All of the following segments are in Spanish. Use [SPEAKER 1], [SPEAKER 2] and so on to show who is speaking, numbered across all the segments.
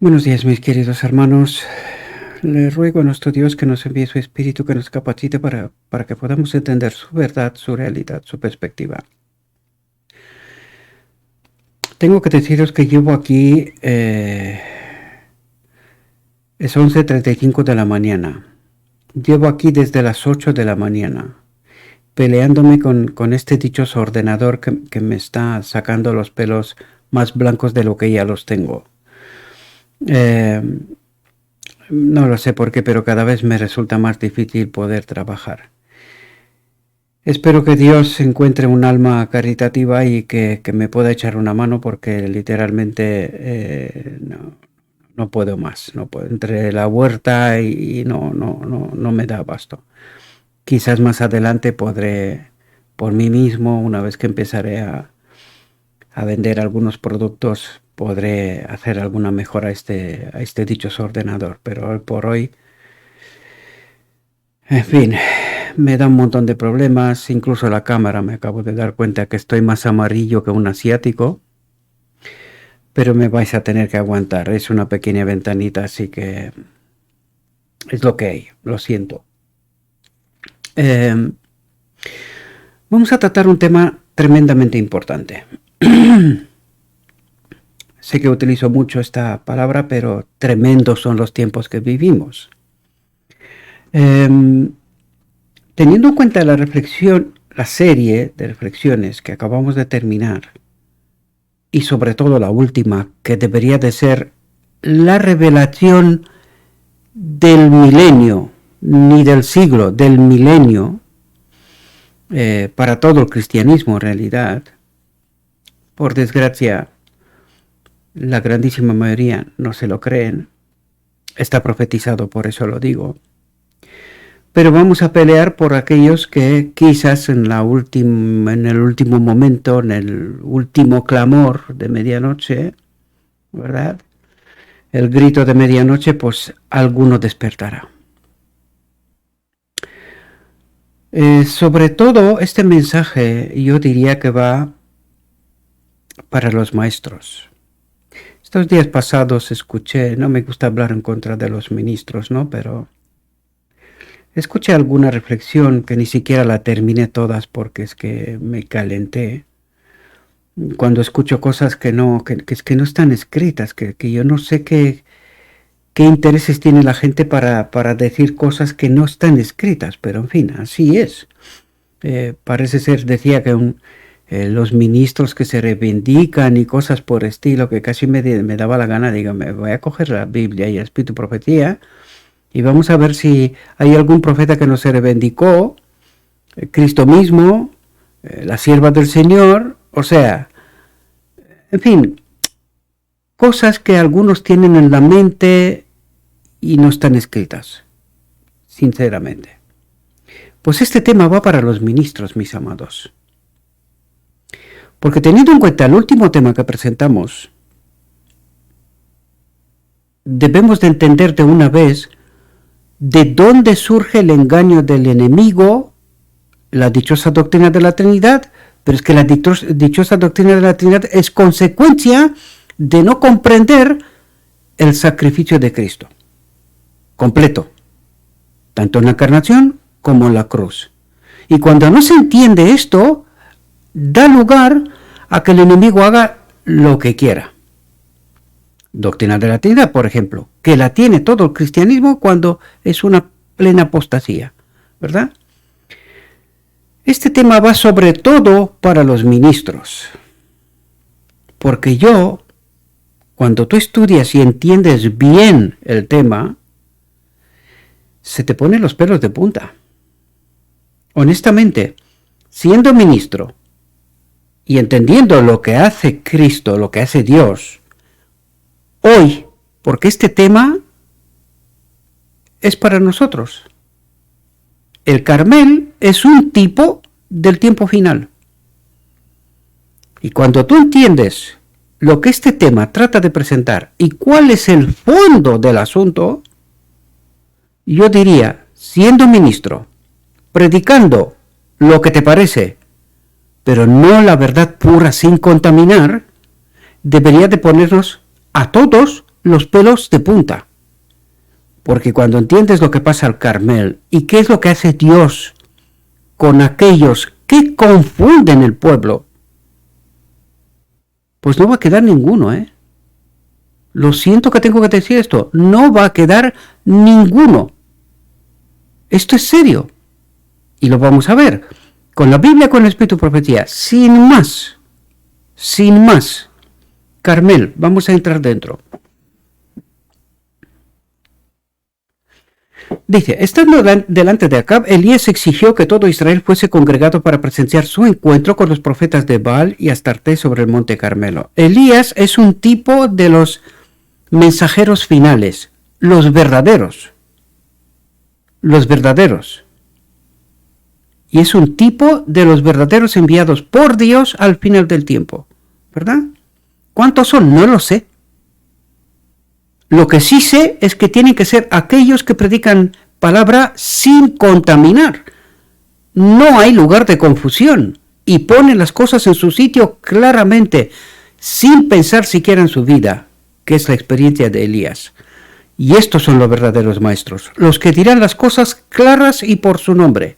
[SPEAKER 1] Buenos días, mis queridos hermanos. Le ruego a nuestro Dios que nos envíe su Espíritu, que nos capacite para que podamos entender su verdad, su realidad, su perspectiva. Tengo que deciros que llevo aquí, es 11:35 de la mañana. Llevo aquí desde las 8 de la mañana, peleándome con este dichoso ordenador que me está sacando los pelos más blancos de lo que ya los tengo. No lo sé por qué, pero cada vez me resulta más difícil poder trabajar. Espero que Dios encuentre un alma caritativa y que me pueda echar una mano, porque literalmente no puedo más. No puedo. Entre la huerta y no me da abasto. Quizás más adelante podré, por mí mismo, una vez que empezaré a vender algunos productos, podré hacer alguna mejora a este dichoso ordenador. Pero hoy por hoy, en fin, me da un montón de problemas. Incluso la cámara, me acabo de dar cuenta que estoy más amarillo que un asiático. Pero me vais a tener que aguantar. Es una pequeña ventanita, así que es lo que hay. Lo siento. Vamos a tratar un tema tremendamente importante. Sé que utilizo mucho esta palabra, pero tremendos son los tiempos que vivimos. Teniendo en cuenta la reflexión, la serie de reflexiones que acabamos de terminar, y sobre todo la última, que debería de ser la revelación del milenio, ni del siglo, del milenio, para todo el cristianismo en realidad. Por desgracia, la grandísima mayoría no se lo creen. Está profetizado, por eso lo digo. Pero vamos a pelear por aquellos que quizás en el último momento, en el último clamor de medianoche, ¿verdad? El grito de medianoche, pues alguno despertará. Sobre todo este mensaje yo diría que va para los maestros. Estos días pasados escuché, no me gusta hablar en contra de los ministros, ¿no? Pero escuché alguna reflexión que ni siquiera la terminé todas porque es que me calenté. Cuando escucho cosas que no están escritas, que yo no sé qué intereses tiene la gente para decir cosas que no están escritas, pero en fin, así es. Parece ser, decía que los ministros que se reivindican y cosas por estilo, que casi me daba la gana, digo, me voy a coger la Biblia y el Espíritu Profecía y vamos a ver si hay algún profeta que no se reivindicó, Cristo mismo, la sierva del Señor, o sea, en fin, cosas que algunos tienen en la mente y no están escritas, sinceramente. Pues este tema va para los ministros, mis amados. Porque teniendo en cuenta el último tema que presentamos, debemos de entender de una vez de dónde surge el engaño del enemigo, la dichosa doctrina de la Trinidad, pero es que la dichosa doctrina de la Trinidad es consecuencia de no comprender el sacrificio de Cristo completo, tanto en la encarnación como en la cruz. Y cuando no se entiende esto, da lugar a que el enemigo haga lo que quiera. Doctrina de la Trinidad, por ejemplo, que la tiene todo el cristianismo cuando es una plena apostasía, ¿verdad? Este tema va sobre todo para los ministros, porque cuando tú estudias y entiendes bien el tema, se te ponen los pelos de punta. Honestamente, siendo ministro y entendiendo lo que hace Cristo, lo que hace Dios, hoy, porque este tema es para nosotros. El Carmel es un tipo del tiempo final. Y cuando tú entiendes lo que este tema trata de presentar y cuál es el fondo del asunto, yo diría, siendo ministro, predicando lo que te parece, pero no la verdad pura sin contaminar, debería de ponernos a todos los pelos de punta. Porque cuando entiendes lo que pasa al Carmel y qué es lo que hace Dios con aquellos que confunden el pueblo, pues no va a quedar ninguno, ¿eh? Lo siento que tengo que decir esto, no va a quedar ninguno. Esto es serio. Y lo vamos a ver. Con la Biblia, con el Espíritu de Profecía, sin más. Sin más. Carmel, vamos a entrar dentro. Dice, estando delante de Acab, Elías exigió que todo Israel fuese congregado para presenciar su encuentro con los profetas de Baal y Astarté sobre el monte Carmelo. Elías es un tipo de los mensajeros finales, los verdaderos. Los verdaderos. Y es un tipo de los verdaderos enviados por Dios al final del tiempo. ¿Verdad? ¿Cuántos son? No lo sé. Lo que sí sé es que tienen que ser aquellos que predican palabra sin contaminar. No hay lugar de confusión y ponen las cosas en su sitio claramente, sin pensar siquiera en su vida, que es la experiencia de Elías. Y estos son los verdaderos maestros, los que dirán las cosas claras y por su nombre,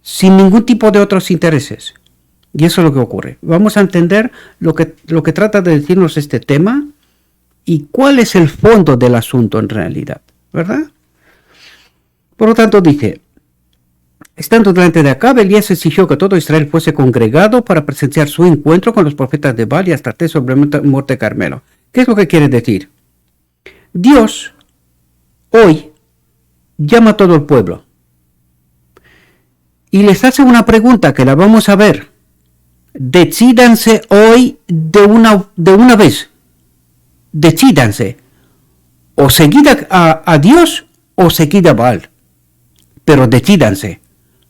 [SPEAKER 1] sin ningún tipo de otros intereses. Y eso es lo que ocurre. Vamos a entender lo que trata de decirnos este tema y cuál es el fondo del asunto en realidad, ¿verdad? Por lo tanto, dice, estando delante de Acab, Elías exigió que todo Israel fuese congregado para presenciar su encuentro con los profetas de Baal y Astarté sobre el monte Carmelo. ¿Qué es lo que quiere decir? Dios hoy llama a todo el pueblo y les hace una pregunta que la vamos a ver. Decídanse hoy de una vez. Decídanse. O seguid a Dios o seguid a Baal. Pero decídanse.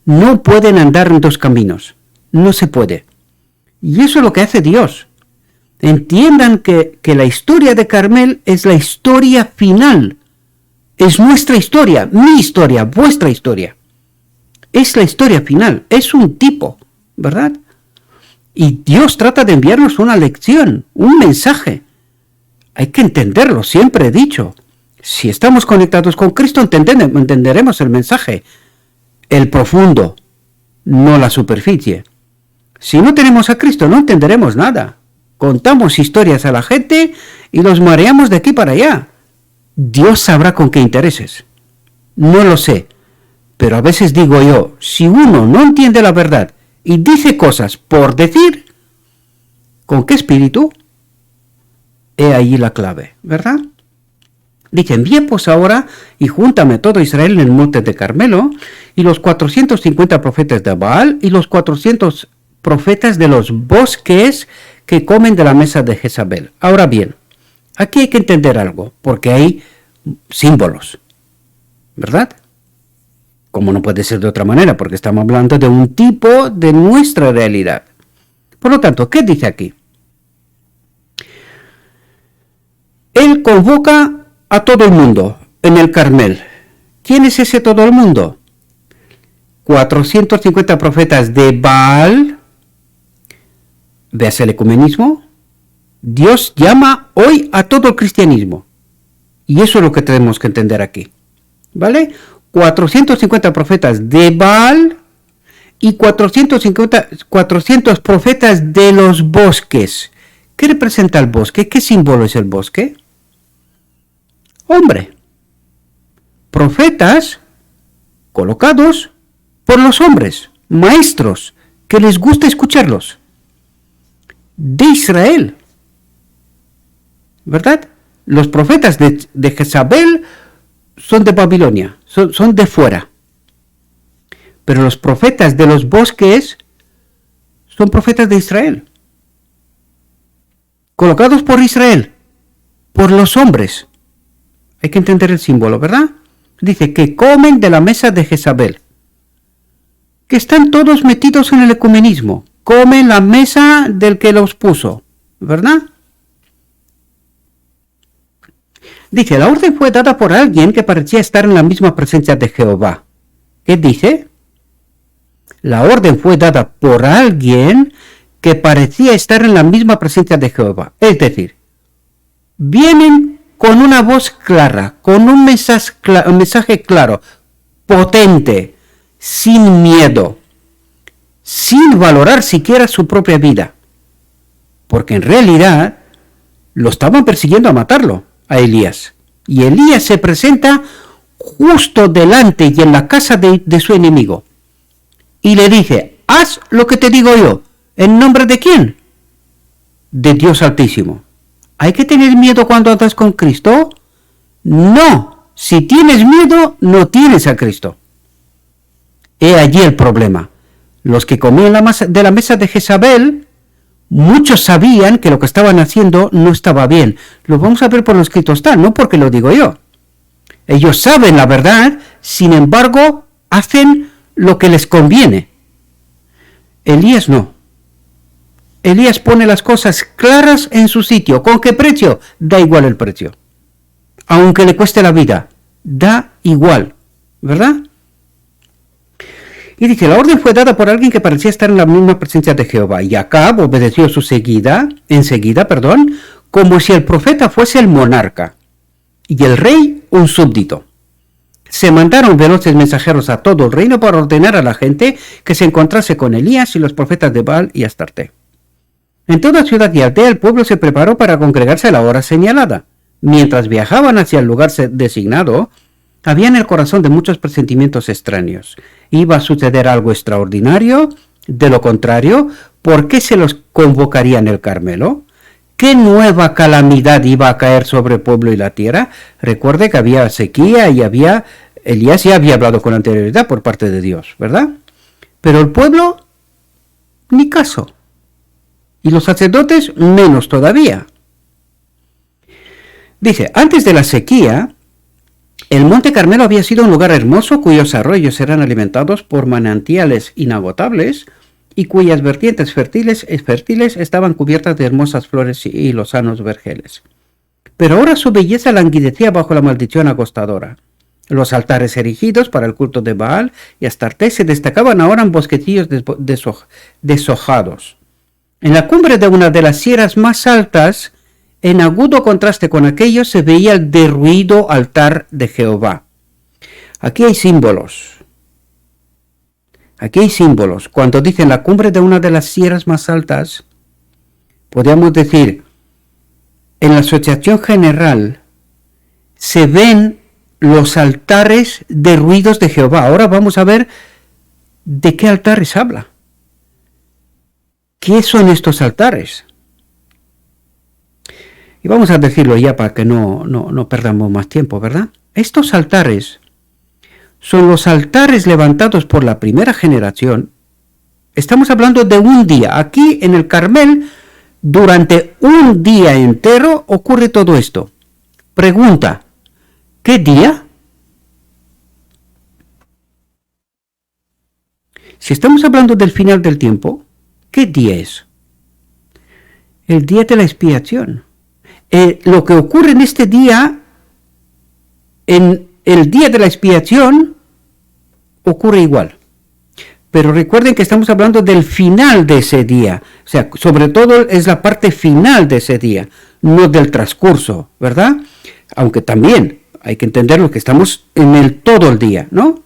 [SPEAKER 1] No pueden andar en dos caminos. No se puede. Y eso es lo que hace Dios. Entiendan que la historia de Carmel es la historia final. Es nuestra historia, mi historia, vuestra historia. Es la historia final. Es un tipo, ¿verdad? Y Dios trata de enviarnos una lección, un mensaje. Hay que entenderlo, siempre he dicho. Si estamos conectados con Cristo, entenderemos el mensaje, el profundo, no la superficie. Si no tenemos a Cristo, no entenderemos nada. Contamos historias a la gente y los mareamos de aquí para allá. Dios sabrá con qué intereses. No lo sé, pero a veces digo yo, si uno no entiende la verdad y dice cosas por decir, ¿con qué espíritu? He ahí la clave, ¿verdad? Dice, envía pues ahora y júntame a todo Israel en el monte de Carmelo, y los 450 profetas de Baal, y los 400 profetas de los bosques que comen de la mesa de Jezabel. Ahora bien, aquí hay que entender algo, porque hay símbolos, ¿verdad? Como no puede ser de otra manera, porque estamos hablando de un tipo de nuestra realidad. Por lo tanto, ¿qué dice aquí? Él convoca a todo el mundo en el Carmel. ¿Quién es ese todo el mundo? 450 profetas de Baal. Veas el ecumenismo. Dios llama hoy a todo el cristianismo. Y eso es lo que tenemos que entender aquí. ¿Vale? 450 profetas de Baal y 400 profetas de los bosques. ¿Qué representa el bosque? ¿Qué símbolo es el bosque? Hombre. Profetas colocados por los hombres, maestros, que les gusta escucharlos. De Israel. ¿Verdad? Los profetas de Jezabel son de Babilonia, son de fuera. Pero los profetas de los bosques son profetas de Israel. Colocados por Israel, por los hombres. Hay que entender el símbolo, ¿verdad? Dice que comen de la mesa de Jezabel. Que están todos metidos en el ecumenismo. Comen la mesa del que los puso, ¿verdad? Dice, la orden fue dada por alguien que parecía estar en la misma presencia de Jehová. ¿Qué dice? La orden fue dada por alguien que parecía estar en la misma presencia de Jehová. Es decir, vienen con una voz clara, con un mensaje claro, potente, sin miedo, sin valorar siquiera su propia vida. Porque en realidad lo estaban persiguiendo a matarlo, a Elías. Y Elías se presenta justo delante y en la casa de su enemigo. Y le dice, haz lo que te digo yo. ¿En nombre de quién? De Dios Altísimo. ¿Hay que tener miedo cuando andas con Cristo? No. Si tienes miedo, no tienes a Cristo. He allí el problema. Los que comían de la mesa de Jezabel, muchos sabían que lo que estaban haciendo no estaba bien. Lo vamos a ver por lo escrito está, no porque lo digo yo. Ellos saben la verdad, sin embargo, hacen lo que les conviene. Elías no. Elías pone las cosas claras en su sitio. ¿Con qué precio? Da igual el precio. Aunque le cueste la vida, da igual, ¿verdad? Y dice, la orden fue dada por alguien que parecía estar en la misma presencia de Jehová. Y Acab obedeció enseguida, como si el profeta fuese el monarca y el rey un súbdito. Se mandaron veloces mensajeros a todo el reino para ordenar a la gente que se encontrase con Elías y los profetas de Baal y Astarte. En toda ciudad y aldea el pueblo se preparó para congregarse a la hora señalada. Mientras viajaban hacia el lugar designado, había en el corazón de muchos presentimientos extraños. ¿Iba a suceder algo extraordinario? De lo contrario, ¿por qué se los convocaría en el Carmelo? ¿Qué nueva calamidad iba a caer sobre el pueblo y la tierra? Recuerde que había sequía y Elías ya había hablado con anterioridad por parte de Dios, ¿verdad? Pero el pueblo, ni caso. Y los sacerdotes, menos todavía. Dice, antes de la sequía, el Monte Carmelo había sido un lugar hermoso cuyos arroyos eran alimentados por manantiales inagotables y cuyas vertientes fértiles estaban cubiertas de hermosas flores y lozanos vergeles. Pero ahora su belleza languidecía bajo la maldición agostadora. Los altares erigidos para el culto de Baal y Astarte se destacaban ahora en bosquecillos deshojados. En la cumbre de una de las sierras más altas, en agudo contraste con aquello, se veía el derruido altar de Jehová. Aquí hay símbolos. Cuando dicen la cumbre de una de las sierras más altas, podríamos decir, en la asociación general, se ven los altares derruidos de Jehová. Ahora vamos a ver de qué altares habla. ¿Qué son estos altares? Y vamos a decirlo ya para que no perdamos más tiempo, ¿verdad? Estos altares son los altares levantados por la primera generación. Estamos hablando de un día. Aquí en el Carmel, durante un día entero ocurre todo esto. Pregunta, ¿qué día? Si estamos hablando del final del tiempo, ¿qué día es? El día de la expiación. Lo que ocurre en este día, en el día de la expiación, ocurre igual. Pero recuerden que estamos hablando del final de ese día. O sea, sobre todo es la parte final de ese día, no del transcurso, ¿verdad? Aunque también hay que entender lo que estamos en todo el día, ¿no?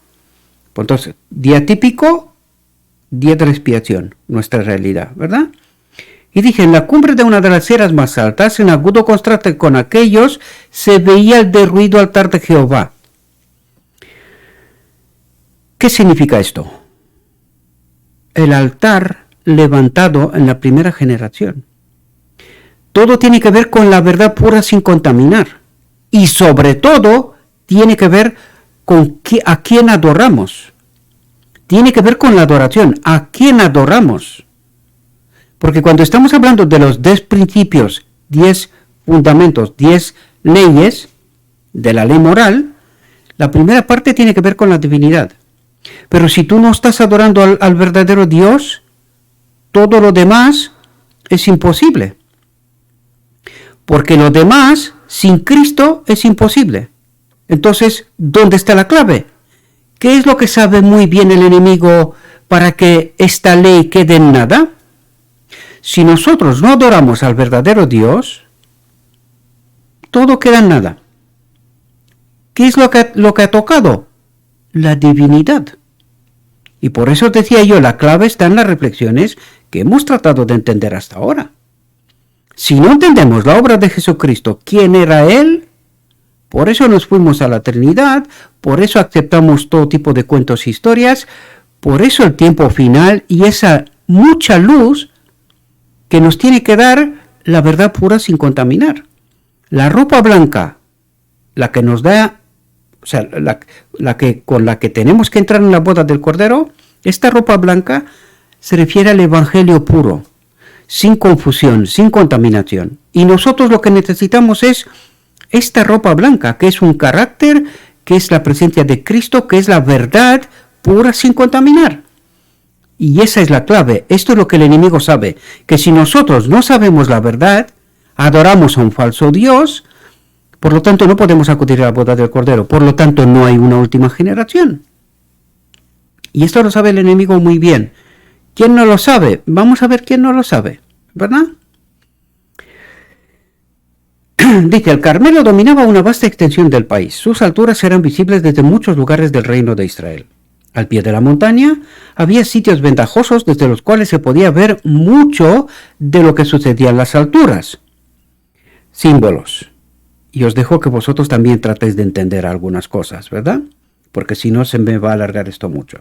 [SPEAKER 1] Entonces, día típico, día de la expiación, nuestra realidad, ¿verdad? Y dije, en la cumbre de una de las sierras más altas, en agudo contraste con aquellos, se veía el derruido altar de Jehová. ¿Qué significa esto? El altar levantado en la primera generación. Todo tiene que ver con la verdad pura sin contaminar. Y sobre todo, tiene que ver con a quién adoramos. Tiene que ver con la adoración. ¿A quién adoramos? Porque cuando estamos hablando de los 10 principios, 10 fundamentos, 10 leyes de la ley moral, la primera parte tiene que ver con la divinidad. Pero si tú no estás adorando al verdadero Dios, todo lo demás es imposible. Porque lo demás, sin Cristo, es imposible. Entonces, ¿dónde está la clave? ¿Qué es lo que sabe muy bien el enemigo para que esta ley quede en nada? Si nosotros no adoramos al verdadero Dios, todo queda en nada. ¿Qué es lo que ha tocado? La divinidad. Y por eso decía yo, la clave está en las reflexiones que hemos tratado de entender hasta ahora. Si no entendemos la obra de Jesucristo, quién era Él, por eso nos fuimos a la Trinidad, por eso aceptamos todo tipo de cuentos e historias, por eso el tiempo final y esa mucha luz que nos tiene que dar la verdad pura sin contaminar. La ropa blanca, la que nos da, o sea, con la que tenemos que entrar en la boda del Cordero, esta ropa blanca se refiere al Evangelio puro, sin confusión, sin contaminación. Y nosotros lo que necesitamos es esta ropa blanca, que es un carácter, que es la presencia de Cristo, que es la verdad pura sin contaminar. Y esa es la clave. Esto es lo que el enemigo sabe, que si nosotros no sabemos la verdad, adoramos a un falso Dios, por lo tanto no podemos acudir a la boda del Cordero, por lo tanto no hay una última generación. Y esto lo sabe el enemigo muy bien. ¿Quién no lo sabe? Vamos a ver quién no lo sabe, ¿verdad? Dice, el Carmelo dominaba una vasta extensión del país. Sus alturas eran visibles desde muchos lugares del reino de Israel. Al pie de la montaña había sitios ventajosos desde los cuales se podía ver mucho de lo que sucedía en las alturas. Símbolos. Y os dejo que vosotros también tratéis de entender algunas cosas, ¿verdad? Porque si no se me va a alargar esto mucho.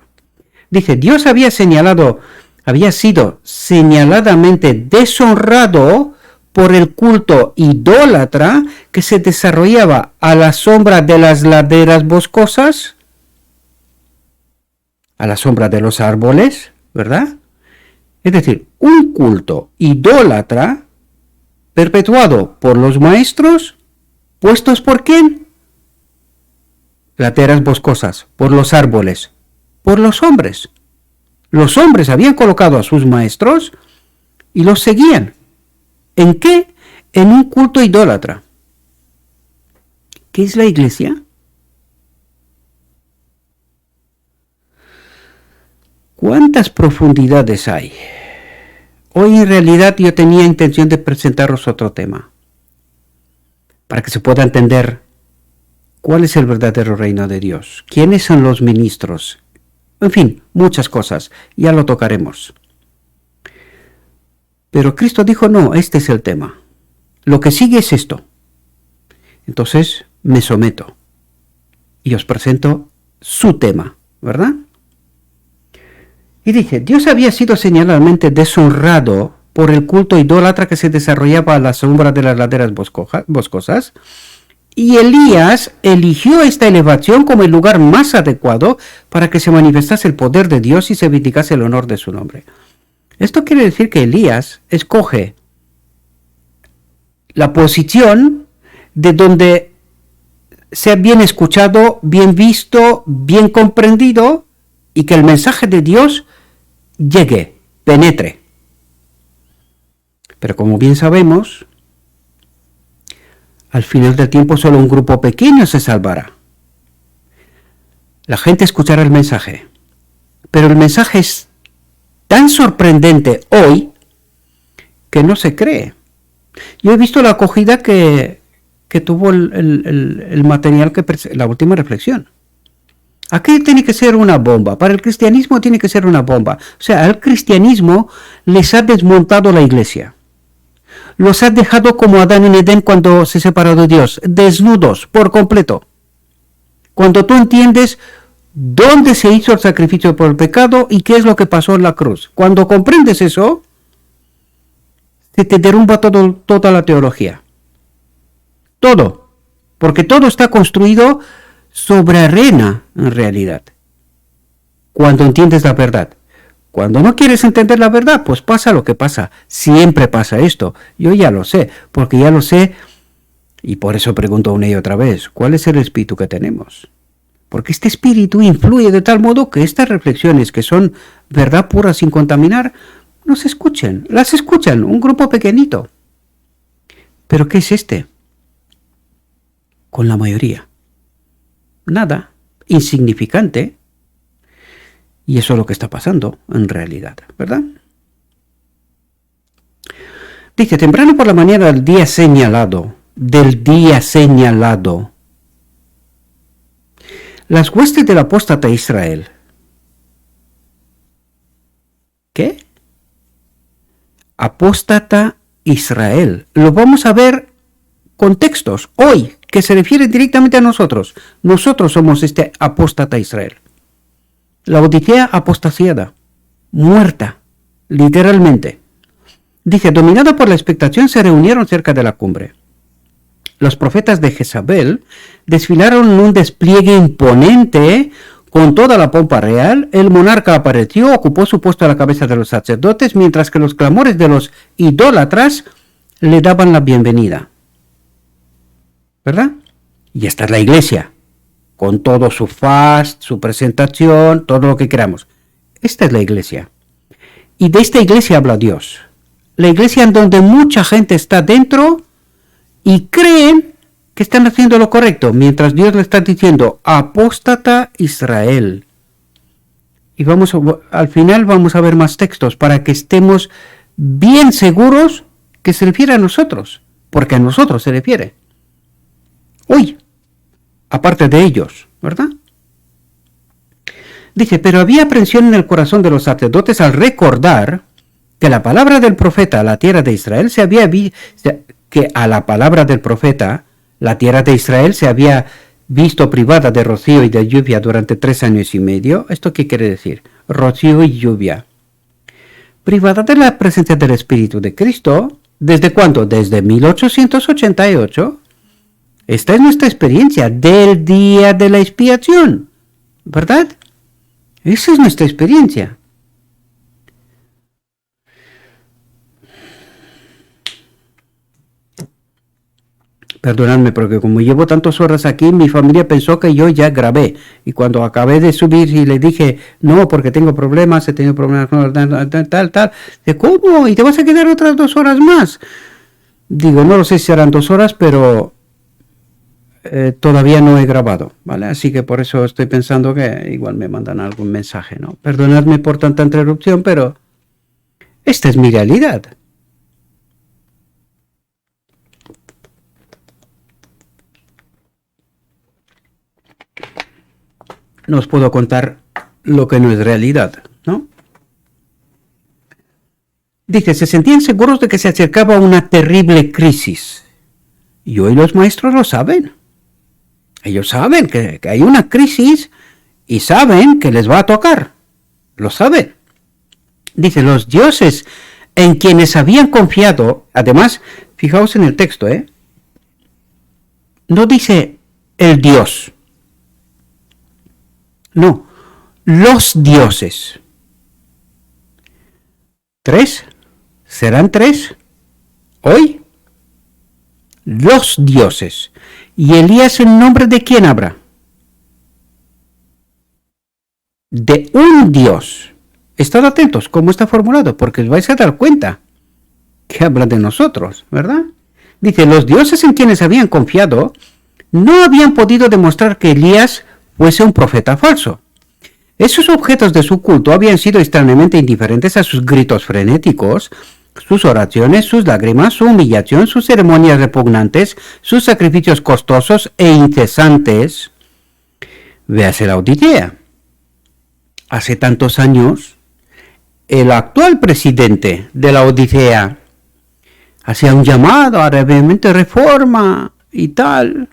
[SPEAKER 1] Dice, Dios había sido señaladamente deshonrado por el culto idólatra que se desarrollaba a la sombra de las laderas boscosas, a la sombra de los árboles, ¿verdad? Es decir, un culto idólatra perpetuado por los maestros, ¿puestos por quién? Laderas boscosas, por los árboles, por los hombres. Los hombres habían colocado a sus maestros y los seguían. ¿En qué? En un culto idólatra. ¿Qué es la iglesia? ¿Cuántas profundidades hay? Hoy en realidad yo tenía intención de presentaros otro tema, para que se pueda entender cuál es el verdadero reino de Dios, quiénes son los ministros, en fin, muchas cosas, ya lo tocaremos. Pero Cristo dijo, no, este es el tema. Lo que sigue es esto. Entonces me someto y os presento su tema, ¿verdad? Y dice, Dios había sido señaladamente deshonrado por el culto idólatra que se desarrollaba a la sombra de las laderas boscosas, y Elías eligió esta elevación como el lugar más adecuado para que se manifestase el poder de Dios y se vindicase el honor de su nombre. Esto quiere decir que Elías escoge la posición de donde sea bien escuchado, bien visto, bien comprendido, y que el mensaje de Dios llegue, penetre. Pero como bien sabemos, al final del tiempo solo un grupo pequeño se salvará. La gente escuchará el mensaje, pero el mensaje es tan sorprendente hoy que no se cree. Yo he visto la acogida que tuvo el material, la última reflexión. Aquí tiene que ser una bomba. Para el cristianismo tiene que ser una bomba. O sea, al cristianismo les ha desmontado la iglesia. Los ha dejado como Adán en Edén cuando se separó de Dios, desnudos por completo. Cuando tú entiendes dónde se hizo el sacrificio por el pecado y qué es lo que pasó en la cruz. Cuando comprendes eso, se te derrumba toda la teología. Todo. Porque todo está construido sobre arena, en realidad. Cuando entiendes la verdad. Cuando no quieres entender la verdad, pues pasa lo que pasa. Siempre pasa esto. Yo ya lo sé, porque ya lo sé, y por eso pregunto una y otra vez, ¿cuál es el espíritu que tenemos? Porque este espíritu influye de tal modo que estas reflexiones, que son verdad pura sin contaminar, no se escuchen. Las escuchan un grupo pequeñito. ¿Pero qué es este? Con la mayoría. Nada, insignificante. Y eso es lo que está pasando en realidad, ¿verdad? Dice, temprano por la mañana del día señalado, del día señalado. Las huestes del apóstata Israel. ¿Qué? Apóstata Israel. Lo vamos a ver con textos hoy que se refieren directamente a nosotros. Nosotros somos este apóstata Israel. La Odisea apostasiada, muerta, literalmente. Dice, dominada por la expectación, se reunieron cerca de la cumbre. Los profetas de Jezabel desfilaron en un despliegue imponente con toda la pompa real. El monarca apareció, ocupó su puesto a la cabeza de los sacerdotes, mientras que los clamores de los idólatras le daban la bienvenida. ¿Verdad? Y esta es la iglesia, con todo su fast, su presentación, todo lo que queramos. Esta es la iglesia. Y de esta iglesia habla Dios. La iglesia en donde mucha gente está dentro y creen que están haciendo lo correcto, mientras Dios le está diciendo, apóstata Israel. Y al final vamos a ver más textos para que estemos bien seguros que se refiere a nosotros, porque a nosotros se refiere. Hoy, aparte de ellos, ¿verdad? Dice, pero había aprensión en el corazón de los sacerdotes al recordar que la palabra del profeta a la tierra de Israel la tierra de Israel se había visto privada de rocío y de lluvia durante 3 años y medio. ¿Esto qué quiere decir? Rocío y lluvia. Privada de la presencia del Espíritu de Cristo. ¿Desde cuándo? Desde 1888. Esta es nuestra experiencia del día de la expiación, ¿verdad? Esa es nuestra experiencia. Perdonadme, porque como llevo tantas horas aquí, mi familia pensó que yo ya grabé. Y cuando acabé de subir y le dije, no, porque tengo problemas, he tenido problemas con tal. ¿De cómo? ¿Y te vas a quedar otras 2 horas más? Digo, no lo sé si serán 2 horas, pero todavía no he grabado, ¿vale? Así que por eso estoy pensando que igual me mandan algún mensaje, ¿no? Perdonadme por tanta interrupción, pero esta es mi realidad. No os puedo contar lo que no es realidad, ¿no? Dice, se sentían seguros de que se acercaba una terrible crisis. Y hoy los maestros lo saben. Ellos saben que hay una crisis y saben que les va a tocar. Lo saben. Dice, los dioses en quienes habían confiado, además, fijaos en el texto, no dice el Dios. No, los dioses. 3, ¿serán 3? Hoy, los dioses. ¿Y Elías en nombre de quién habla? De un Dios. Estad atentos cómo está formulado, porque os vais a dar cuenta que habla de nosotros, ¿verdad? Dice, los dioses en quienes habían confiado no habían podido demostrar que Elías fuese un profeta falso. Esos objetos de su culto habían sido extrañamente indiferentes a sus gritos frenéticos, sus oraciones, sus lágrimas, su humillación, sus ceremonias repugnantes, sus sacrificios costosos e incesantes. Véase la Odisea. Hace tantos años, el actual presidente de la Odisea hacía un llamado a realmente reforma y tal.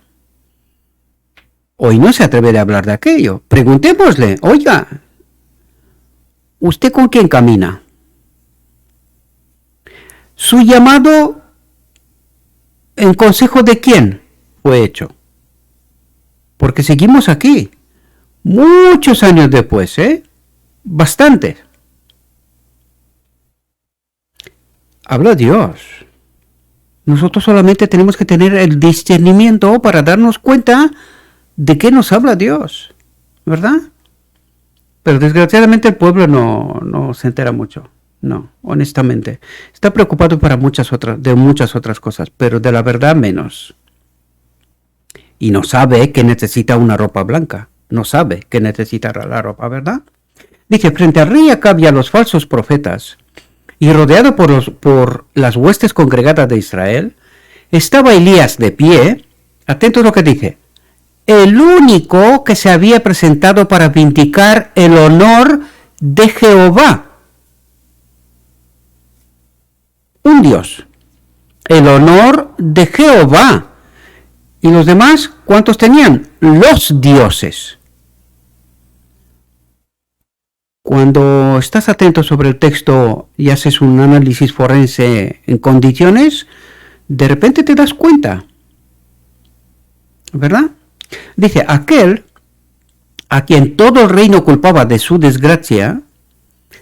[SPEAKER 1] Hoy no se atreve a hablar de aquello. Preguntémosle, oiga, ¿usted con quién camina? ¿Su llamado en consejo de quién fue hecho? Porque seguimos aquí, muchos años después, Bastante. Habla Dios. Nosotros solamente tenemos que tener el discernimiento para darnos cuenta de qué nos habla Dios, ¿verdad? Pero desgraciadamente el pueblo no se entera mucho. No, honestamente. Está preocupado de muchas otras cosas, pero de la verdad menos. Y no sabe que necesita una ropa blanca. No sabe que necesita la ropa, ¿verdad? Dice, frente al rey Acab y a los falsos profetas, y rodeado por las huestes congregadas de Israel, estaba Elías de pie, atento a lo que dice, el único que se había presentado para vindicar el honor de Jehová. Un Dios, el honor de Jehová. ¿Y los demás cuántos tenían? Los dioses. Cuando estás atento sobre el texto y haces un análisis forense en condiciones, de repente te das cuenta, ¿verdad? Dice, aquel a quien todo el reino culpaba de su desgracia,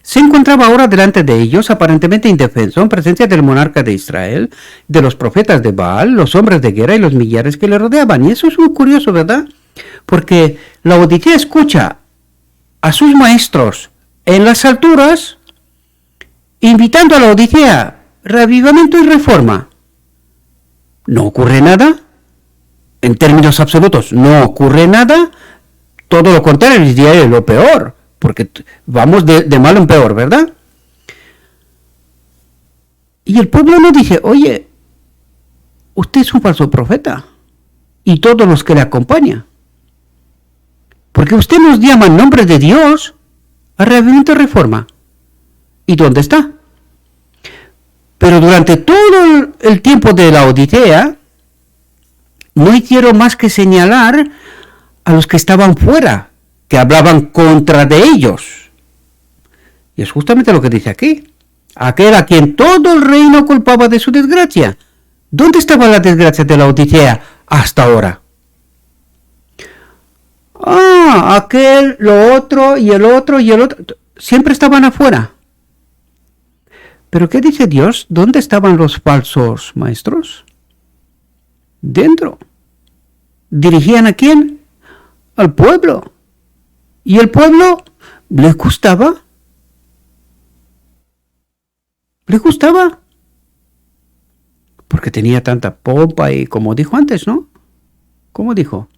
[SPEAKER 1] se encontraba ahora delante de ellos, aparentemente indefenso, en presencia del monarca de Israel, de los profetas de Baal, los hombres de guerra y los millares que le rodeaban. Y eso es muy curioso, ¿verdad? Porque la Odisea escucha a sus maestros en las alturas, invitando a la Odisea, reavivamiento y reforma. ¿No ocurre nada? En términos absolutos, no ocurre nada. Todo lo contrario, es diría lo peor, porque vamos de malo en peor, ¿verdad? Y el pueblo no dice, oye, usted es un falso profeta, y todos los que le acompañan, porque usted nos llama en nombre de Dios a reavivamiento y reforma. ¿Y dónde está? Pero durante todo el tiempo de la Odisea, no hicieron más que señalar a los que estaban fuera, que hablaban contra de ellos. Y es justamente lo que dice aquí. Aquel a quien todo el reino culpaba de su desgracia. ¿Dónde estaba la desgracia de la Odisea hasta ahora? Aquel, lo otro, y el otro, y el otro. Siempre estaban afuera. ¿Pero qué dice Dios? ¿Dónde estaban los falsos maestros? Dentro. ¿Dirigían a quién? Al pueblo. ¿Y el pueblo les gustaba? ¿Les gustaba? Porque tenía tanta pompa y como dijo antes, ¿no? ¿Cómo dijo?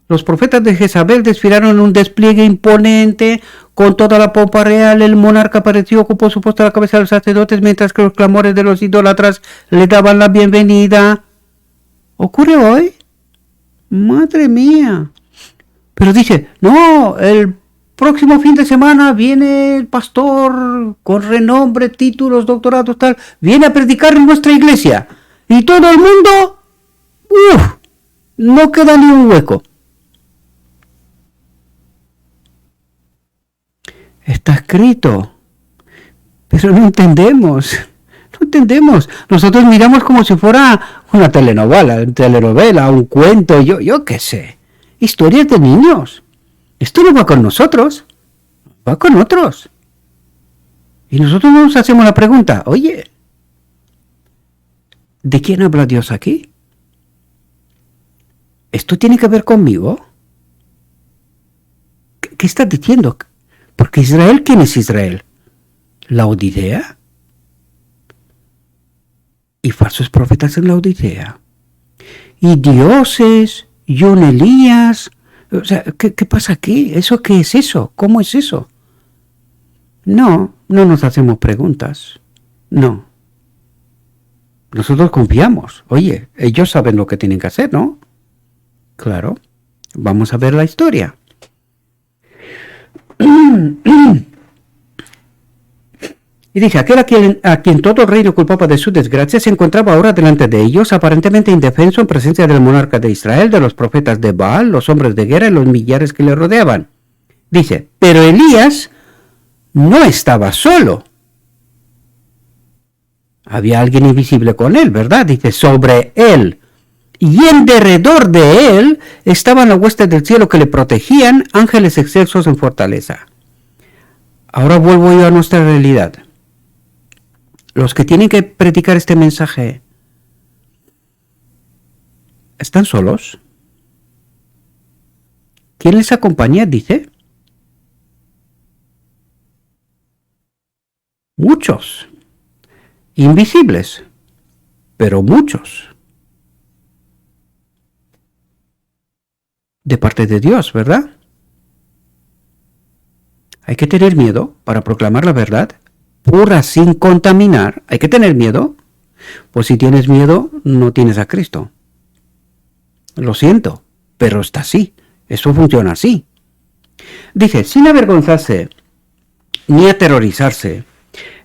[SPEAKER 1] Los profetas de Jezabel desfilaron en un despliegue imponente con toda la pompa real. El monarca apareció, ocupó su puesto a la cabeza de los sacerdotes, mientras que los clamores de los idólatras le daban la bienvenida. ¿Ocurre hoy? Madre mía. Pero dice, no, el próximo fin de semana viene el pastor con renombre, títulos, doctorados, tal, viene a predicar en nuestra iglesia. Y todo el mundo, no queda ni un hueco. Está escrito, pero no entendemos. No entendemos. Nosotros miramos como si fuera una telenovela, un cuento, yo qué sé. Historias de niños. Esto no va con nosotros, va con otros. Y nosotros nos hacemos la pregunta, oye, ¿de quién habla Dios aquí? ¿Esto tiene que ver conmigo? ¿Qué estás diciendo? Porque Israel, ¿quién es Israel? ¿La Odisea? Y falsos profetas en la Odisea. Y dioses, y un Elías. O sea, ¿qué pasa aquí? ¿Eso qué es eso? ¿Cómo es eso? No nos hacemos preguntas. No. Nosotros confiamos. Oye, ellos saben lo que tienen que hacer, ¿no? Claro. Vamos a ver la historia. Y dice, aquel a quien todo el reino culpaba de su desgracia se encontraba ahora delante de ellos, aparentemente indefenso en presencia del monarca de Israel, de los profetas de Baal, los hombres de guerra y los millares que le rodeaban. Dice, pero Elías no estaba solo. Había alguien invisible con él, ¿verdad? Dice, sobre él. Y en derredor de él estaban las huestes del cielo que le protegían, ángeles excelsos en fortaleza. Ahora vuelvo yo a nuestra realidad. Los que tienen que predicar este mensaje, ¿están solos? ¿Quién les acompaña? Dice. Muchos. Invisibles, pero muchos. De parte de Dios, ¿verdad? Hay que tener miedo para proclamar la verdad pura, sin contaminar. Hay que tener miedo. Pues si tienes miedo, no tienes a Cristo. Lo siento, pero está así. Eso funciona así. Dice, sin avergonzarse ni aterrorizarse,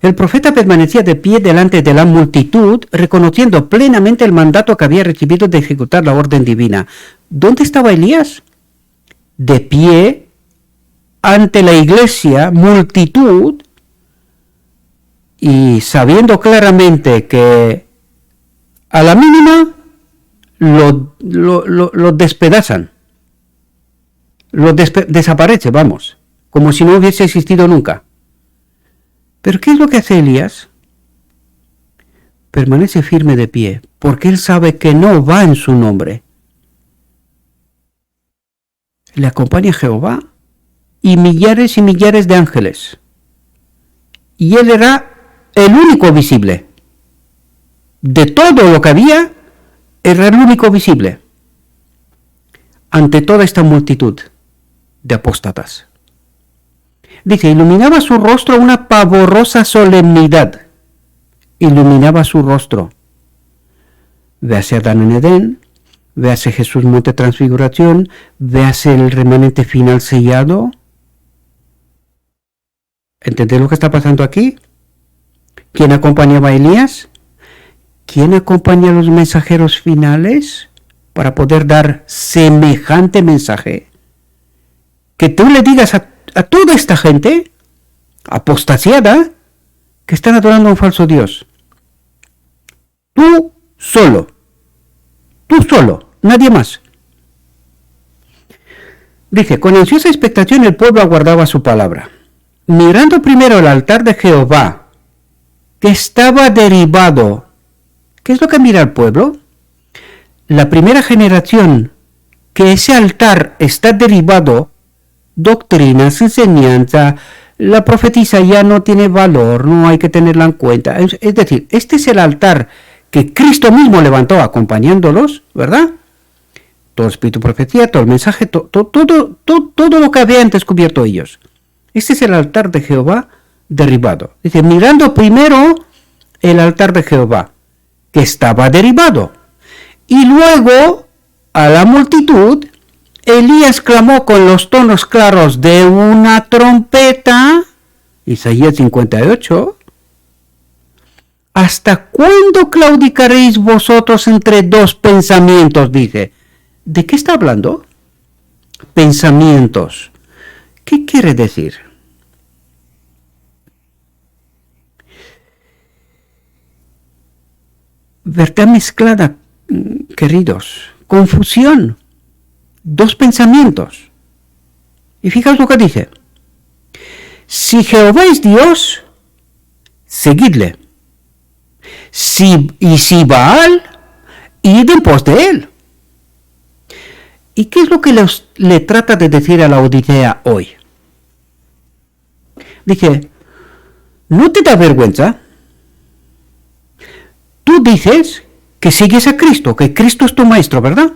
[SPEAKER 1] el profeta permanecía de pie delante de la multitud, reconociendo plenamente el mandato que había recibido de ejecutar la orden divina. ¿Dónde estaba Elías? De pie ante la iglesia, multitud, y sabiendo claramente que a la mínima lo despedazan, desaparece, vamos, como si no hubiese existido nunca. Pero ¿qué es lo que hace Elías? Permanece firme de pie, porque él sabe que no va en su nombre. Le acompaña Jehová y millares de ángeles. Y él era el único visible. De todo lo que había, era el único visible. Ante toda esta multitud de apóstatas. Dice, iluminaba su rostro una pavorosa solemnidad. Iluminaba su rostro. Véase Adán en Edén, véase Jesús Monte Transfiguración, véase el remanente final sellado. ¿Entendés lo que está pasando aquí? ¿Quién acompañaba a Elías? ¿Quién acompaña a los mensajeros finales para poder dar semejante mensaje? Que tú le digas a toda esta gente apostasiada que están adorando a un falso Dios. Tú solo, nadie más. Dice, con ansiosa expectación el pueblo aguardaba su palabra. Mirando primero el altar de Jehová, que estaba derribado. ¿Qué es lo que mira el pueblo? La primera generación, que ese altar está derribado, doctrinas, enseñanza, la profetisa ya no tiene valor, no hay que tenerla en cuenta. Es decir, este es el altar que Cristo mismo levantó acompañándolos, ¿verdad? Todo espíritu profecía, todo el mensaje, todo lo que habían descubierto ellos. Este es el altar de Jehová derribado. Dice, mirando primero el altar de Jehová, que estaba derribado. Y luego, a la multitud, Elías clamó con los tonos claros de una trompeta, Isaías 58, ¿hasta cuándo claudicaréis vosotros entre dos pensamientos? Dice, ¿de qué está hablando? Pensamientos. ¿Qué quiere decir? Verdad mezclada, queridos, confusión, dos pensamientos. Y fijaos lo que dice. Si Jehová es Dios, seguidle. Si Baal, id en pos de él. ¿Y qué es lo que le trata de decir a la Odisea hoy? Dice, ¿no te da vergüenza? Tú dices que sigues a Cristo, que Cristo es tu maestro, ¿verdad?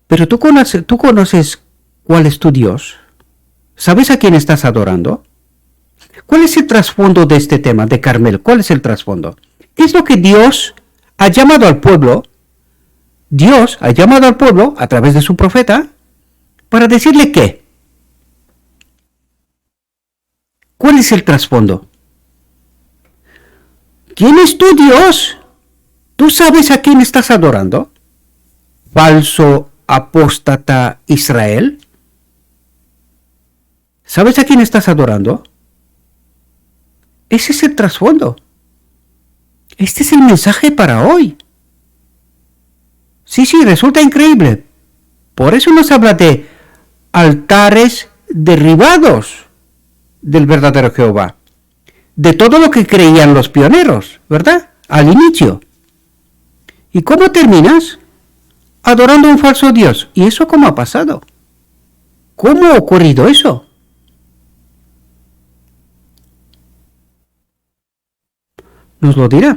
[SPEAKER 1] Pero tú conoces cuál es tu Dios. ¿Sabes a quién estás adorando? ¿Cuál es el trasfondo de este tema de Carmel? ¿Cuál es el trasfondo? ¿Qué es lo que Dios ha llamado al pueblo? Dios ha llamado al pueblo a través de su profeta para decirle qué. ¿Cuál es el trasfondo? ¿Quién es tu Dios? ¿Tú sabes a quién estás adorando? ¿Falso apóstata Israel? ¿Sabes a quién estás adorando? Ese es el trasfondo. Este es el mensaje para hoy. Sí, resulta increíble. Por eso nos habla de altares derribados del verdadero Jehová. De todo lo que creían los pioneros, ¿verdad? Al inicio. ¿Y cómo terminas? Adorando a un falso Dios. ¿Y eso cómo ha pasado? ¿Cómo ha ocurrido eso? Nos lo dirá.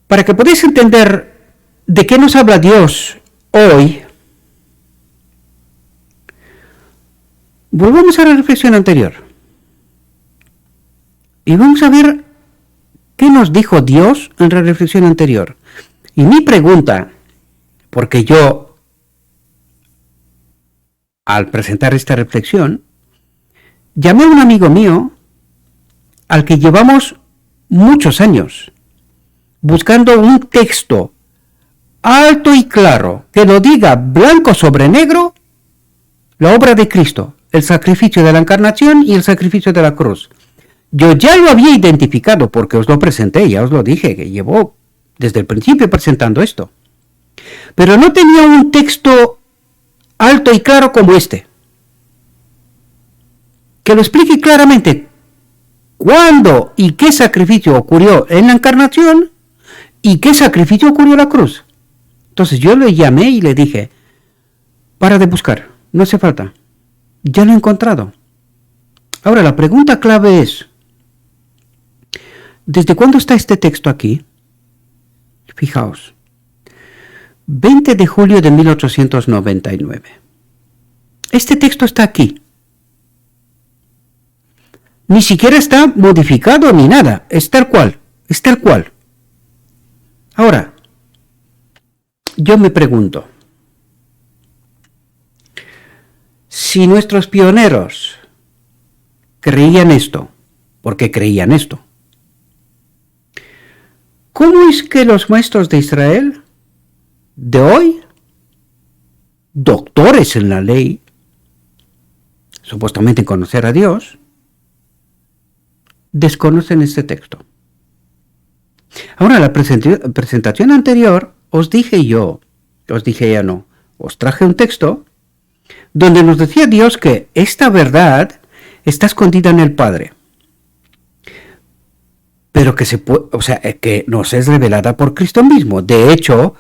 [SPEAKER 1] Para que podáis entender de qué nos habla Dios hoy, Volvamos a la reflexión anterior. Y vamos a ver qué nos dijo Dios en la reflexión anterior. Y mi pregunta, porque yo, al presentar esta reflexión, llamé a un amigo mío al que llevamos muchos años buscando un texto alto y claro que lo diga blanco sobre negro, la obra de Cristo, el sacrificio de la encarnación y el sacrificio de la cruz. Yo ya lo había identificado porque os lo presenté, ya os lo dije, que llevo desde el principio presentando esto. Pero no tenía un texto alto y claro como este, que lo explique claramente cuándo y qué sacrificio ocurrió en la encarnación y qué sacrificio ocurrió en la cruz. Entonces yo le llamé y le dije, para de buscar, no hace falta, ya lo he encontrado. Ahora la pregunta clave es, ¿desde cuándo está este texto aquí? Fijaos, 20 de julio de 1899. Este texto está aquí. Ni siquiera está modificado ni nada, es tal cual, es tal cual. Ahora, yo me pregunto, si nuestros pioneros creían esto, porque creían esto, ¿cómo es que los maestros de Israel de hoy, doctores en la ley, supuestamente en conocer a Dios, desconocen este texto? Ahora, la presentación anterior, os traje un texto donde nos decía Dios que esta verdad está escondida en el Padre, pero que nos es revelada por Cristo mismo. De hecho,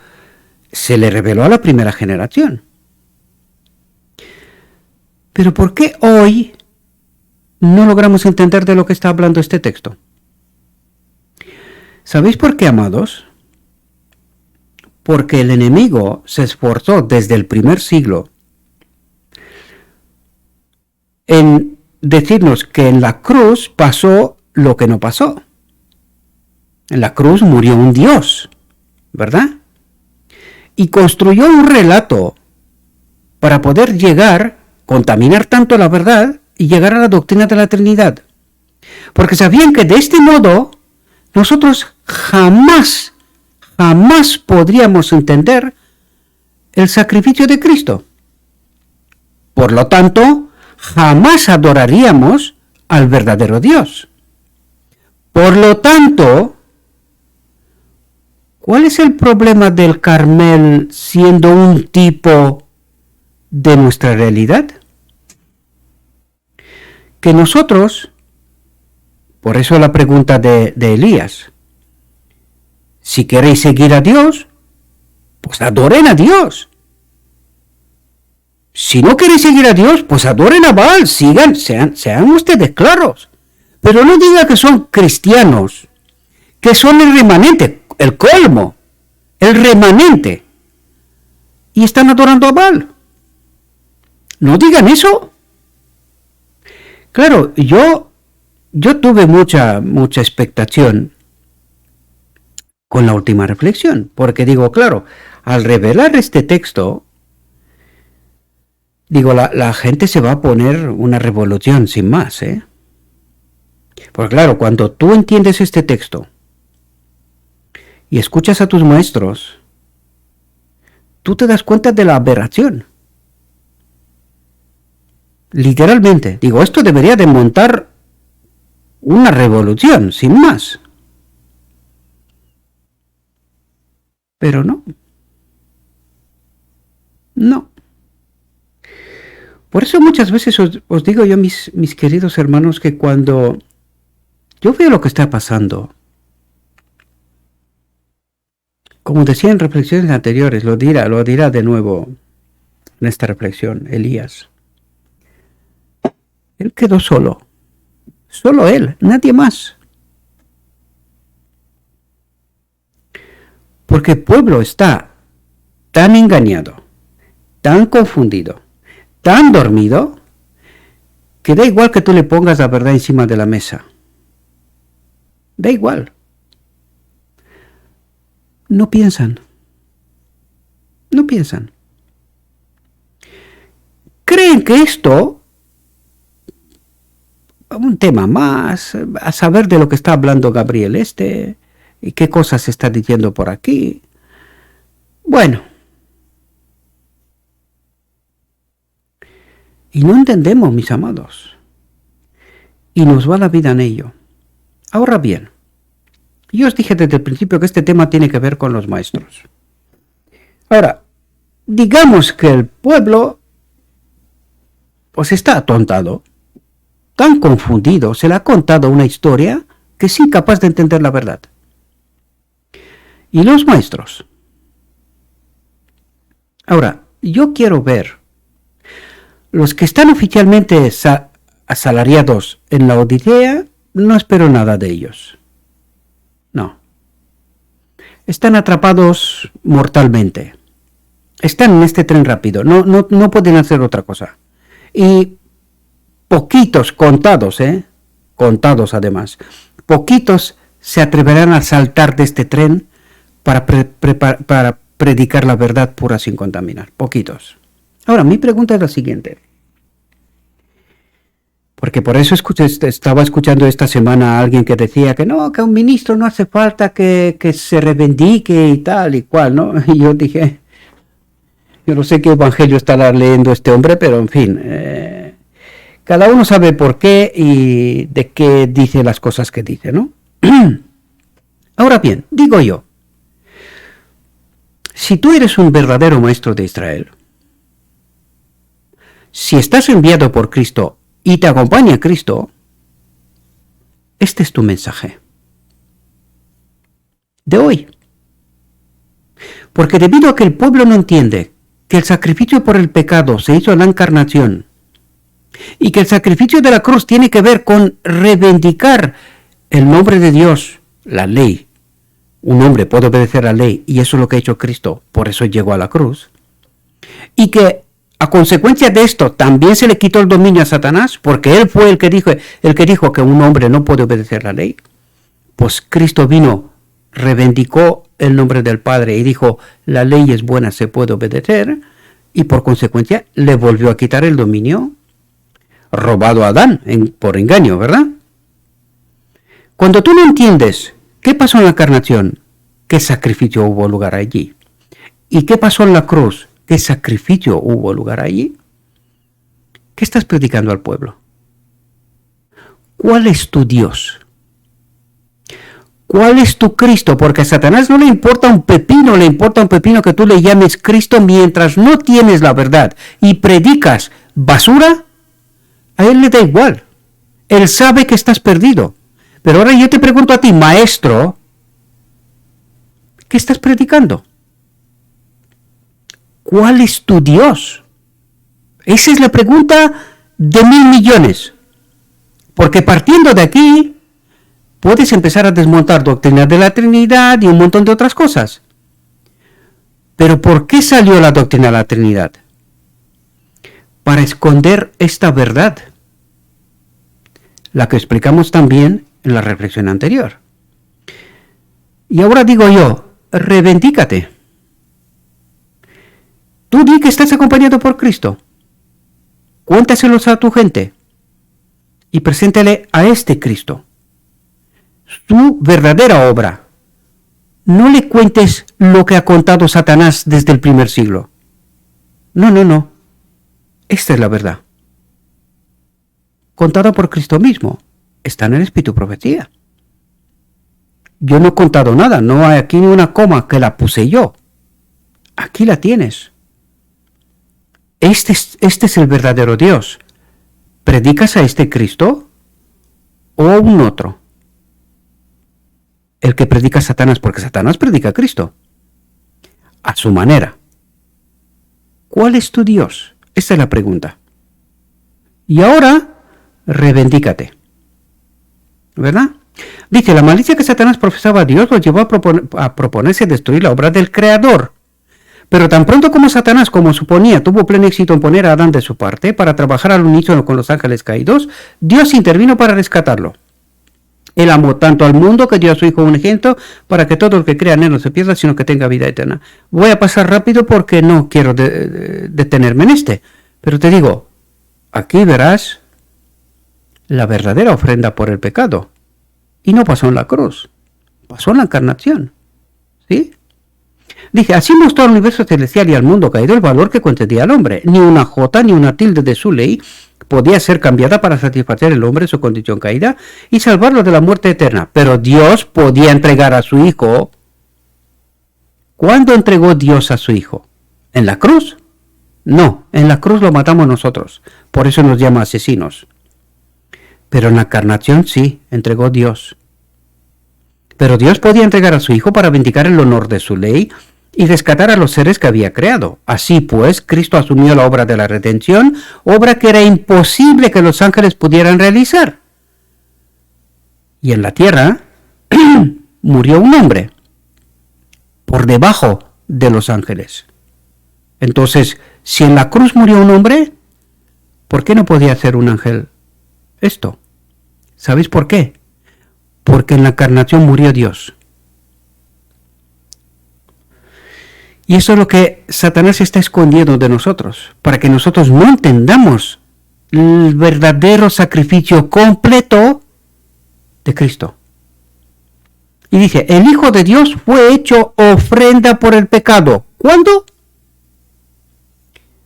[SPEAKER 1] se le reveló a la primera generación. Pero ¿por qué hoy no logramos entender de lo que está hablando este texto? ¿Sabéis por qué, amados? Porque el enemigo se esforzó desde el primer siglo en decirnos que en la cruz pasó lo que no pasó. En la cruz murió un Dios, ¿verdad? Y construyó un relato para poder contaminar tanto la verdad y llegar a la doctrina de la Trinidad. Porque sabían que de este modo nosotros jamás podríamos entender el sacrificio de Cristo. Por lo tanto, jamás adoraríamos al verdadero Dios. Por lo tanto, ¿cuál es el problema del Carmel siendo un tipo de nuestra realidad? Que nosotros, por eso la pregunta de Elías, si queréis seguir a Dios, pues adoren a Dios. Si no queréis seguir a Dios, pues adoren a Baal, sean ustedes claros. Pero no diga que son cristianos, que son el remanente, el colmo, el remanente, y están adorando a Baal. No digan eso. Claro, yo tuve mucha expectación con la última reflexión, porque digo, claro, al revelar este texto, digo, la gente se va a poner una revolución sin más, ¿eh? Porque claro, cuando tú entiendes este texto y escuchas a tus maestros, tú te das cuenta de la aberración. Literalmente, digo, esto debería de montar una revolución, sin más. Pero no. No. Por eso muchas veces os digo yo, mis queridos hermanos, que cuando yo veo lo que está pasando, como decía en reflexiones anteriores, lo dirá de nuevo en esta reflexión, Elías. Él quedó solo él, nadie más. Porque el pueblo está tan engañado, tan confundido, tan dormido, que da igual que tú le pongas la verdad encima de la mesa. Da igual. No piensan. No piensan. Creen que esto, un tema más, a saber de lo que está hablando Gabriel y qué cosas se está diciendo por aquí. Bueno. Y no entendemos, mis amados. Y nos va la vida en ello. Ahora bien, yo os dije desde el principio que este tema tiene que ver con los maestros. Ahora, digamos que el pueblo pues está atontado, tan confundido, se le ha contado una historia que es incapaz de entender la verdad. Y los maestros. Ahora, yo quiero ver los que están oficialmente asalariados en la Odisea, no espero nada de ellos. No. Están atrapados mortalmente. Están en este tren rápido. No pueden hacer otra cosa. Y poquitos, contados además, poquitos se atreverán a saltar de este tren para predicar la verdad pura sin contaminar. Poquitos. Ahora, mi pregunta es la siguiente. Porque por eso estaba escuchando esta semana a alguien que decía que no, que a un ministro no hace falta que se reivindique y tal y cual, ¿no? Y yo dije, yo no sé qué evangelio estará leyendo este hombre, pero en fin, cada uno sabe por qué y de qué dice las cosas que dice, ¿no? Ahora bien, digo yo, si tú eres un verdadero maestro de Israel, si estás enviado por Cristo y te acompaña Cristo, este es tu mensaje de hoy. Porque debido a que el pueblo no entiende que el sacrificio por el pecado se hizo en la encarnación y que el sacrificio de la cruz tiene que ver con reivindicar el nombre de Dios, la ley. Un hombre puede obedecer a la ley y eso es lo que ha hecho Cristo, por eso llegó a la cruz. Y que a consecuencia de esto también se le quitó el dominio a Satanás, porque él fue el que dijo que un hombre no puede obedecer la ley. Pues Cristo vino, reivindicó el nombre del Padre y dijo, la ley es buena, se puede obedecer, y por consecuencia le volvió a quitar el dominio robado a Adán por engaño, ¿verdad? Cuando tú no entiendes qué pasó en la encarnación, qué sacrificio hubo lugar allí, y qué pasó en la cruz, qué sacrificio hubo lugar allí, ¿qué estás predicando al pueblo? ¿Cuál es tu Dios? ¿Cuál es tu Cristo? Porque a Satanás no le importa un pepino que tú le llames Cristo mientras no tienes la verdad y predicas basura, a él le da igual. Él sabe que estás perdido. Pero ahora yo te pregunto a ti, maestro, ¿qué estás predicando? ¿Cuál es tu Dios? Esa es la pregunta de 1.000 millones. Porque partiendo de aquí, puedes empezar a desmontar doctrina de la Trinidad y un montón de otras cosas. Pero ¿por qué salió la doctrina de la Trinidad? Para esconder esta verdad, la que explicamos también en la reflexión anterior. Y ahora digo yo, reivindícate. Tú di que estás acompañado por Cristo. Cuéntaselos a tu gente y preséntale a este Cristo su verdadera obra. No le cuentes lo que ha contado Satanás desde el primer siglo. No. Esta es la verdad. Contada por Cristo mismo. Está en el Espíritu Profecía. Yo no he contado nada. No hay aquí ni una coma que la puse yo. Aquí la tienes. Este es el verdadero Dios. ¿Predicas a este Cristo o a un otro? El que predica a Satanás, porque Satanás predica a Cristo. A su manera. ¿Cuál es tu Dios? Esta es la pregunta. Y ahora, reivindícate. ¿Verdad? Dice, la malicia que Satanás profesaba a Dios lo llevó a proponerse destruir la obra del Creador. Pero tan pronto como Satanás, como suponía, tuvo pleno éxito en poner a Adán de su parte para trabajar al unísono con los ángeles caídos, Dios intervino para rescatarlo. Él amó tanto al mundo que dio a su Hijo un ejemplo para que todo el que crea en él no se pierda, sino que tenga vida eterna. Voy a pasar rápido porque no quiero detenerme en este. Pero te digo, aquí verás la verdadera ofrenda por el pecado. Y no pasó en la cruz, pasó en la encarnación. ¿Sí? Dije, así mostró al universo celestial y al mundo caído el valor que concedía al hombre. Ni una jota ni una tilde de su ley podía ser cambiada para satisfacer al hombre su condición caída y salvarlo de la muerte eterna. Pero Dios podía entregar a su Hijo. ¿Cuándo entregó Dios a su Hijo? ¿En la cruz? No, en la cruz lo matamos nosotros. Por eso nos llama asesinos. Pero en la encarnación sí, entregó Dios. Pero Dios podía entregar a su Hijo para vindicar el honor de su ley y rescatar a los seres que había creado. Así pues, Cristo asumió la obra de la redención, obra que era imposible que los ángeles pudieran realizar. Y en la tierra murió un hombre por debajo de los ángeles. Entonces, si en la cruz murió un hombre, ¿por qué no podía hacer un ángel esto? ¿Sabéis por qué? Porque en la encarnación murió Dios. Y eso es lo que Satanás está escondiendo de nosotros, para que nosotros no entendamos el verdadero sacrificio completo de Cristo. Y dice, el Hijo de Dios fue hecho ofrenda por el pecado. ¿Cuándo?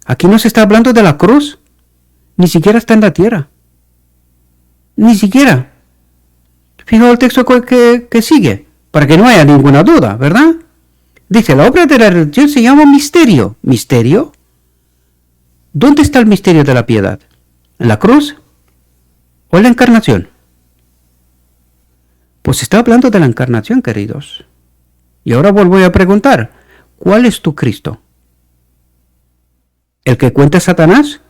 [SPEAKER 1] Aquí no se está hablando de la cruz, ni siquiera está en la tierra. Ni siquiera. Fijaos el texto que sigue, para que no haya ninguna duda, ¿verdad? Dice, la obra de la redención se llama misterio. ¿Misterio? ¿Dónde está el misterio de la piedad? ¿En la cruz? ¿O en la encarnación? Pues está hablando de la encarnación, queridos. Y ahora vuelvo a preguntar, ¿cuál es tu Cristo? ¿El que cuenta Satanás?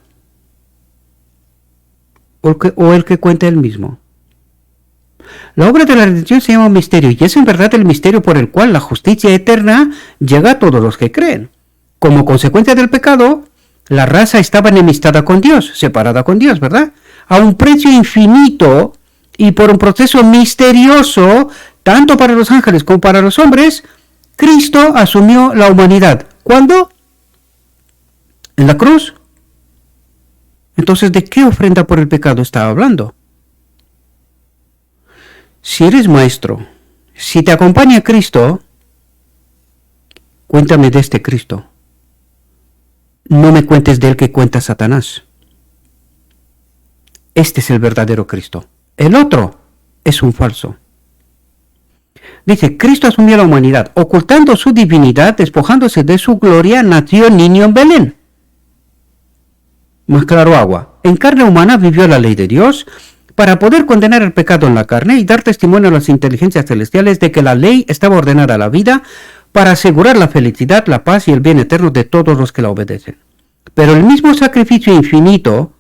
[SPEAKER 1] ¿O el que cuenta él mismo? La obra de la redención se llama misterio, y es en verdad el misterio por el cual la justicia eterna llega a todos los que creen. Como consecuencia del pecado, la raza estaba enemistada con Dios, separada con Dios, ¿verdad? A un precio infinito y por un proceso misterioso, tanto para los ángeles como para los hombres, Cristo asumió la humanidad. ¿Cuándo? ¿En la cruz? Entonces, ¿de qué ofrenda por el pecado estaba hablando? Si eres maestro, si te acompaña Cristo, cuéntame de este Cristo. No me cuentes del que cuenta Satanás. Este es el verdadero Cristo. El otro es un falso. Dice, Cristo asumió la humanidad, ocultando su divinidad, despojándose de su gloria, nació niño en Belén. Más claro agua. En carne humana vivió la ley de Dios para poder condenar el pecado en la carne y dar testimonio a las inteligencias celestiales de que la ley estaba ordenada a la vida para asegurar la felicidad, la paz y el bien eterno de todos los que la obedecen. Pero el mismo sacrificio infinito,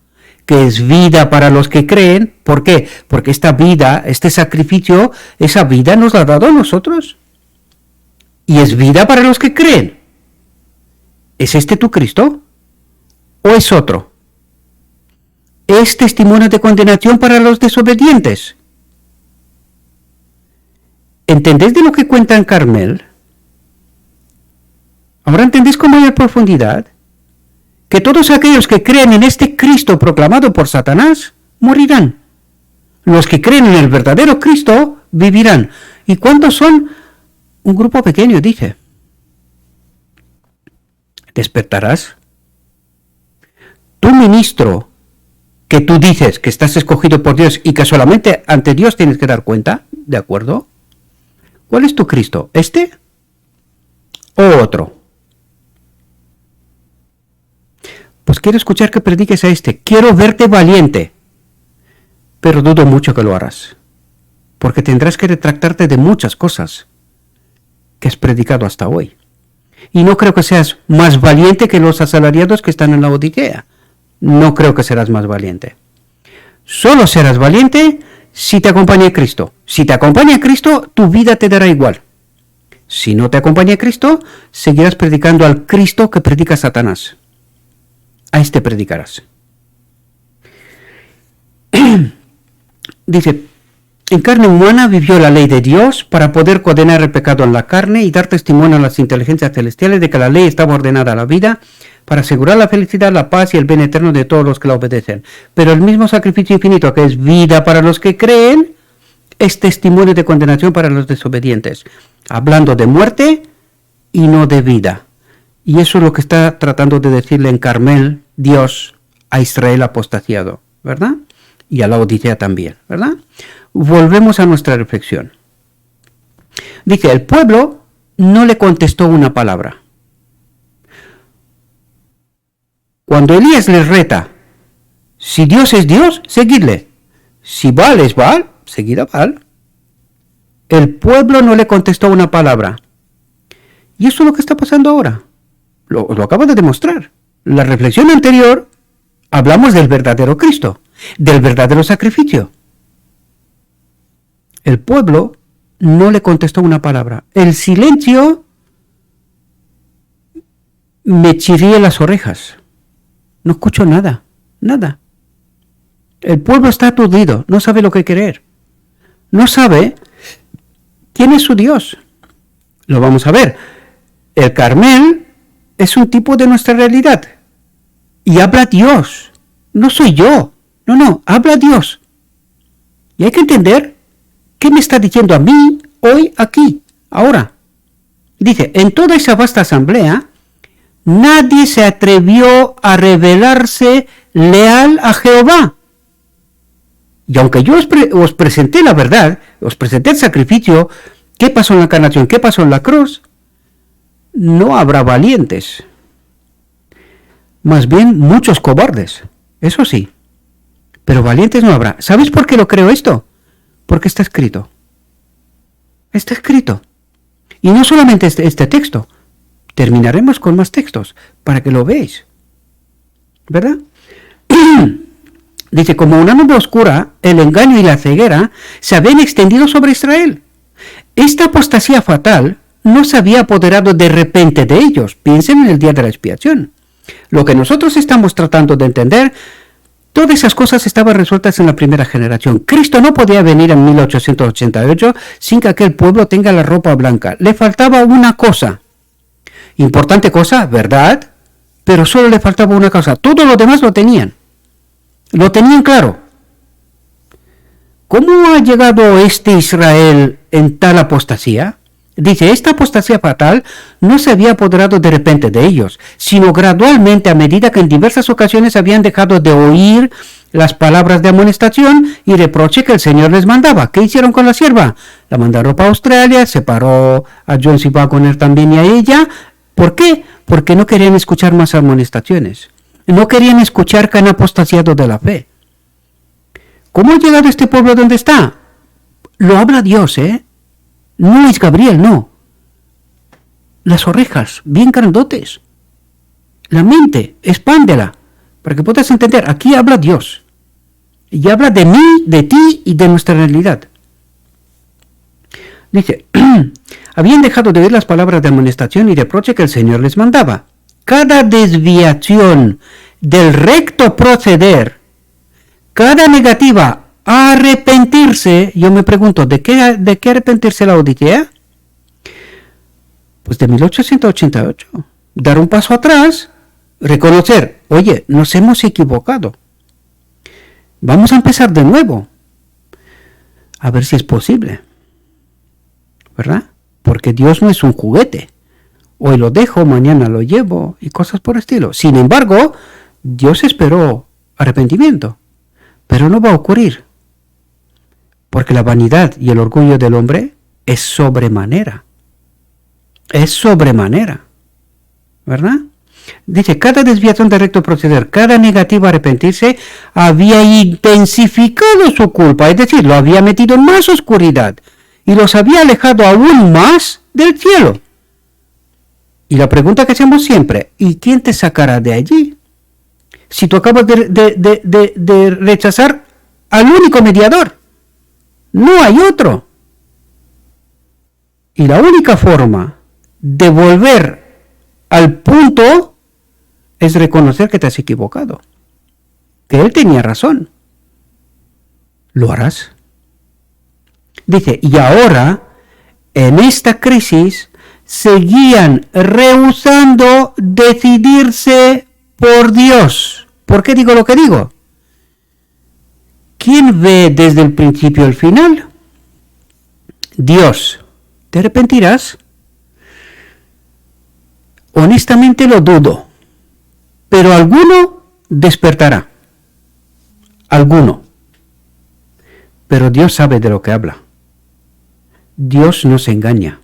[SPEAKER 1] que es vida para los que creen, ¿por qué? Porque esta vida, este sacrificio, esa vida nos la ha dado a nosotros. Y es vida para los que creen. ¿Es este tu Cristo? ¿O es otro? ¿Es testimonio de condenación para los desobedientes? ¿Entendéis de lo que cuenta en Carmel? ¿Ahora entendéis con mayor profundidad? Que todos aquellos que creen en este Cristo proclamado por Satanás, morirán. Los que creen en el verdadero Cristo, vivirán. ¿Y cuántos son? Un grupo pequeño, dice. ¿Despertarás? Tu ministro, que tú dices que estás escogido por Dios y que solamente ante Dios tienes que dar cuenta, ¿de acuerdo? ¿Cuál es tu Cristo? ¿Este o otro? Pues quiero escuchar que prediques a este. Quiero verte valiente, pero dudo mucho que lo harás, porque tendrás que retractarte de muchas cosas que has predicado hasta hoy. Y no creo que seas más valiente que los asalariados que están en la Odisea. No creo que serás más valiente. Solo serás valiente si te acompaña Cristo. Si te acompaña Cristo, tu vida te dará igual. Si no te acompaña Cristo, seguirás predicando al Cristo que predica Satanás. A este predicarás. Dice, en carne humana vivió la ley de Dios para poder condenar el pecado en la carne y dar testimonio a las inteligencias celestiales de que la ley estaba ordenada a la vida para asegurar la felicidad, la paz y el bien eterno de todos los que la obedecen. Pero el mismo sacrificio infinito que es vida para los que creen, es testimonio de condenación para los desobedientes, hablando de muerte y no de vida. Y eso es lo que está tratando de decirle en Carmel Dios a Israel apostasiado, ¿verdad? Y a la Odisea también, ¿verdad? Volvemos a nuestra reflexión. Dice, el pueblo no le contestó una palabra. Cuando Elías les reta, si Dios es Dios, seguidle. Si Baal es Baal, seguid a Baal. El pueblo no le contestó una palabra. Y eso es lo que está pasando ahora. Lo acabo de demostrar. La reflexión anterior, hablamos del verdadero Cristo, del verdadero sacrificio. El pueblo no le contestó una palabra. El silencio me chirría las orejas. No escucho nada, nada. El pueblo está aturdido, no sabe lo que querer. No sabe quién es su Dios. Lo vamos a ver. El Carmel es un tipo de nuestra realidad. Y habla Dios. No soy yo. No, habla Dios. Y hay que entender qué me está diciendo a mí hoy, aquí, ahora. Dice, en toda esa vasta asamblea, nadie se atrevió a revelarse leal a Jehová. Y aunque yo os presenté la verdad, os presenté el sacrificio, ¿qué pasó en la encarnación? ¿Qué pasó en la cruz? No habrá valientes. Más bien muchos cobardes, eso sí. Pero valientes no habrá. ¿Sabes por qué lo creo esto? Porque está escrito. Está escrito. Y no solamente este texto. Terminaremos con más textos para que lo veáis. ¿Verdad? Dice, como una nube oscura, el engaño y la ceguera se habían extendido sobre Israel. Esta apostasía fatal no se había apoderado de repente de ellos. Piensen en el día de la expiación. Lo que nosotros estamos tratando de entender, todas esas cosas estaban resueltas en la primera generación. Cristo no podía venir en 1888 sin que aquel pueblo tenga la ropa blanca. Le faltaba una cosa. Importante cosa, ¿verdad? Pero solo le faltaba una cosa. Todo lo demás lo tenían. Lo tenían claro. ¿Cómo ha llegado este Israel en tal apostasía? Dice, esta apostasía fatal no se había apoderado de repente de ellos, sino gradualmente a medida que en diversas ocasiones habían dejado de oír las palabras de amonestación y reproche que el Señor les mandaba. ¿Qué hicieron con la sierva? La mandaron para Australia, separó a John C. Waggoner también y a ella. ¿Por qué? Porque no querían escuchar más amonestaciones. No querían escuchar que han apostasiado de la fe. ¿Cómo ha llegado este pueblo donde está? Lo habla Dios, ¿eh? No es Gabriel, no. Las orejas, bien grandotes. La mente, expándela, para que puedas entender. Aquí habla Dios. Y habla de mí, de ti y de nuestra realidad. Dice, habían dejado de oír las palabras de amonestación y reproche que el Señor les mandaba. Cada desviación del recto proceder, cada negativa a arrepentirse, yo me pregunto, ¿de qué arrepentirse la Odisea? Pues de 1888. Dar un paso atrás, reconocer, oye, nos hemos equivocado. Vamos a empezar de nuevo. A ver si es posible. ¿Verdad? Porque Dios no es un juguete. Hoy lo dejo, mañana lo llevo y cosas por el estilo. Sin embargo, Dios esperó arrepentimiento. Pero no va a ocurrir. Porque la vanidad y el orgullo del hombre es sobremanera. Es sobremanera. ¿Verdad? Dice, cada desviación de recto proceder, cada negativa a arrepentirse, había intensificado su culpa. Es decir, lo había metido en más oscuridad. Y los había alejado aún más del cielo. Y la pregunta que hacemos siempre, ¿y quién te sacará de allí? Si tú acabas de rechazar al único mediador. No hay otro. Y la única forma de volver al punto es reconocer que te has equivocado, que él tenía razón. ¿Lo harás? Dice, y ahora, en esta crisis, seguían rehusando decidirse por Dios. ¿Por qué digo lo que digo? ¿Quién ve desde el principio al final? Dios. ¿Te arrepentirás? Honestamente lo dudo, pero alguno despertará. Alguno. Pero Dios sabe de lo que habla. Dios no se engaña.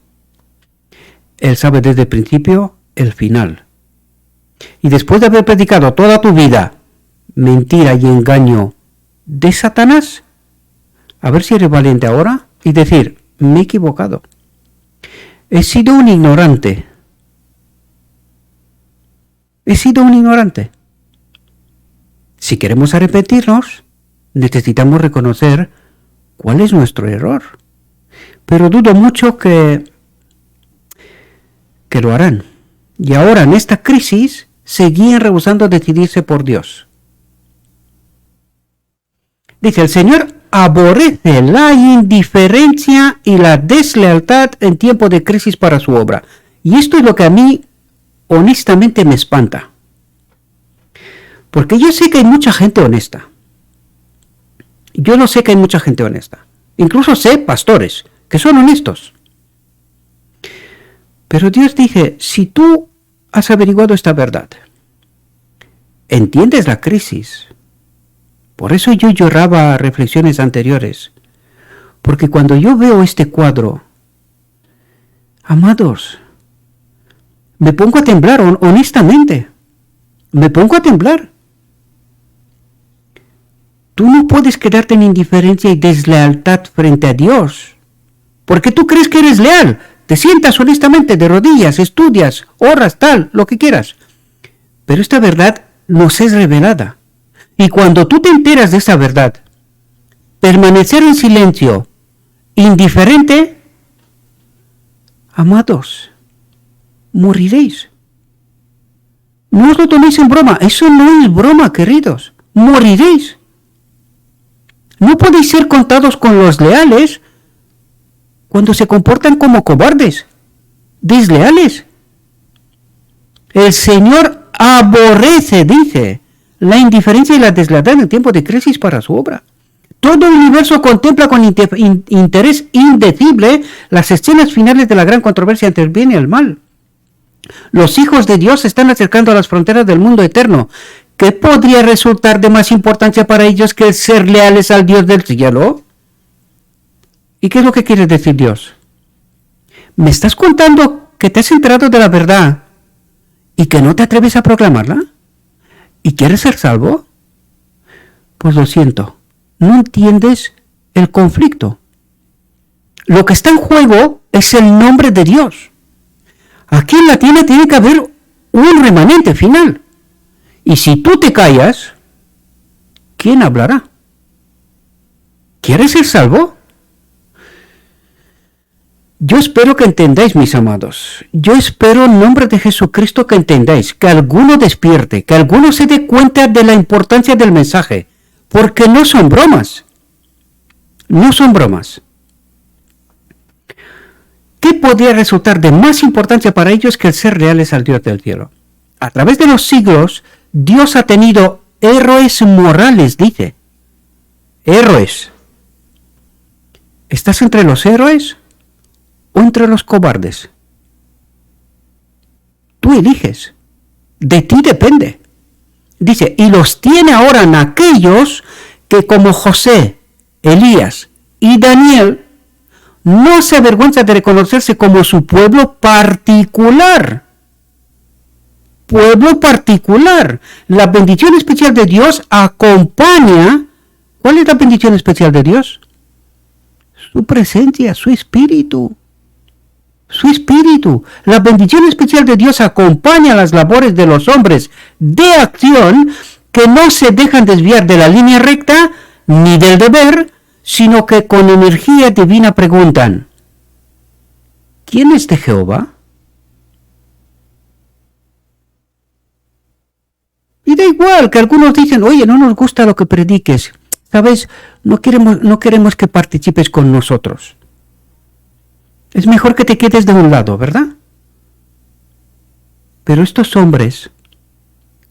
[SPEAKER 1] Él sabe desde el principio el final. Y después de haber predicado toda tu vida mentira y engaño de Satanás, a ver si eres valiente ahora y decir, me he equivocado. He sido un ignorante. He sido un ignorante. Si queremos arrepentirnos, necesitamos reconocer cuál es nuestro error. Pero dudo mucho que lo harán. Y ahora en esta crisis seguían rehusando decidirse por Dios. Dice, el Señor aborrece la indiferencia y la deslealtad en tiempo de crisis para su obra. Y esto es lo que a mí honestamente me espanta. Porque yo sé que hay mucha gente honesta. Yo no sé que hay mucha gente honesta. Incluso sé pastores que son honestos. Pero Dios dice, si tú has averiguado esta verdad, entiendes la crisis. Por eso yo lloraba reflexiones anteriores. Porque cuando yo veo este cuadro, amados, me pongo a temblar, honestamente. Me pongo a temblar. Tú no puedes quedarte en indiferencia y deslealtad frente a Dios. Porque tú crees que eres leal. Te sientas honestamente de rodillas, estudias, oras, tal, lo que quieras. Pero esta verdad nos es revelada. Y cuando tú te enteras de esa verdad, permanecer en silencio, indiferente, amados, moriréis. No os lo toméis en broma. Eso no es broma, queridos. Moriréis. No podéis ser contados con los leales cuando se comportan como cobardes, desleales. El Señor aborrece, dice, la indiferencia y la deslealtad en tiempo de crisis para su obra. Todo el universo contempla con interés indecible las escenas finales de la gran controversia entre el bien y el mal. Los hijos de Dios se están acercando a las fronteras del mundo eterno. ¿Qué podría resultar de más importancia para ellos que el ser leales al Dios del cielo? ¿Y qué es lo que quiere decir Dios? ¿Me estás contando que te has enterado de la verdad y que no te atreves a proclamarla? ¿Y quieres ser salvo? Pues lo siento, no entiendes el conflicto. Lo que está en juego es el nombre de Dios. Aquí en la tierra tiene que haber un remanente final. Y si tú te callas, ¿quién hablará? ¿Quieres ser salvo? Yo espero que entendáis, mis amados. Yo espero en nombre de Jesucristo que entendáis, que alguno despierte, que alguno se dé cuenta de la importancia del mensaje, porque no son bromas. No son bromas. ¿Qué podría resultar de más importancia para ellos que el ser reales al Dios del cielo? A través de los siglos, Dios ha tenido héroes morales, dice. Héroes. ¿Estás entre los héroes o entre los cobardes? Tú eliges. De ti depende. Dice, y los tiene ahora en aquellos que como José, Elías y Daniel no se avergüenza de reconocerse como su pueblo particular. Pueblo particular. La bendición especial de Dios acompaña. ¿Cuál es la bendición especial de Dios? Su presencia, su espíritu. Su espíritu. La bendición especial de Dios acompaña las labores de los hombres de acción que no se dejan desviar de la línea recta ni del deber, sino que con energía divina preguntan: ¿quién es de Jehová? Y da igual que algunos dicen, oye, no nos gusta lo que prediques, ¿sabes? No queremos que participes con nosotros. Es mejor que te quedes de un lado, ¿verdad? Pero estos hombres,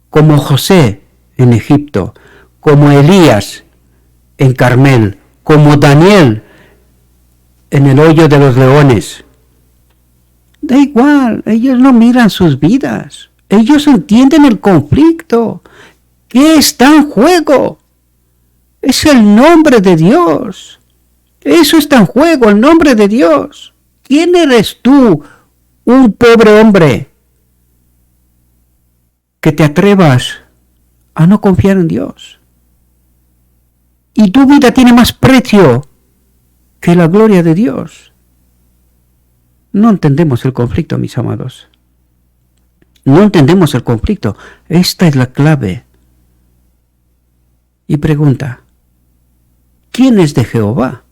[SPEAKER 1] como José en Egipto, como Elías en Carmel, como Daniel en el hoyo de los leones, da igual, ellos no miran sus vidas. Ellos entienden el conflicto. ¿Qué está en juego? Es el nombre de Dios. Eso está en juego, el nombre de Dios. ¿Quién eres tú, un pobre hombre, que te atrevas a no confiar en Dios? Y tu vida tiene más precio que la gloria de Dios. No entendemos el conflicto, mis amados. No entendemos el conflicto. Esta es la clave. Y pregunta, ¿quién es de Jehová?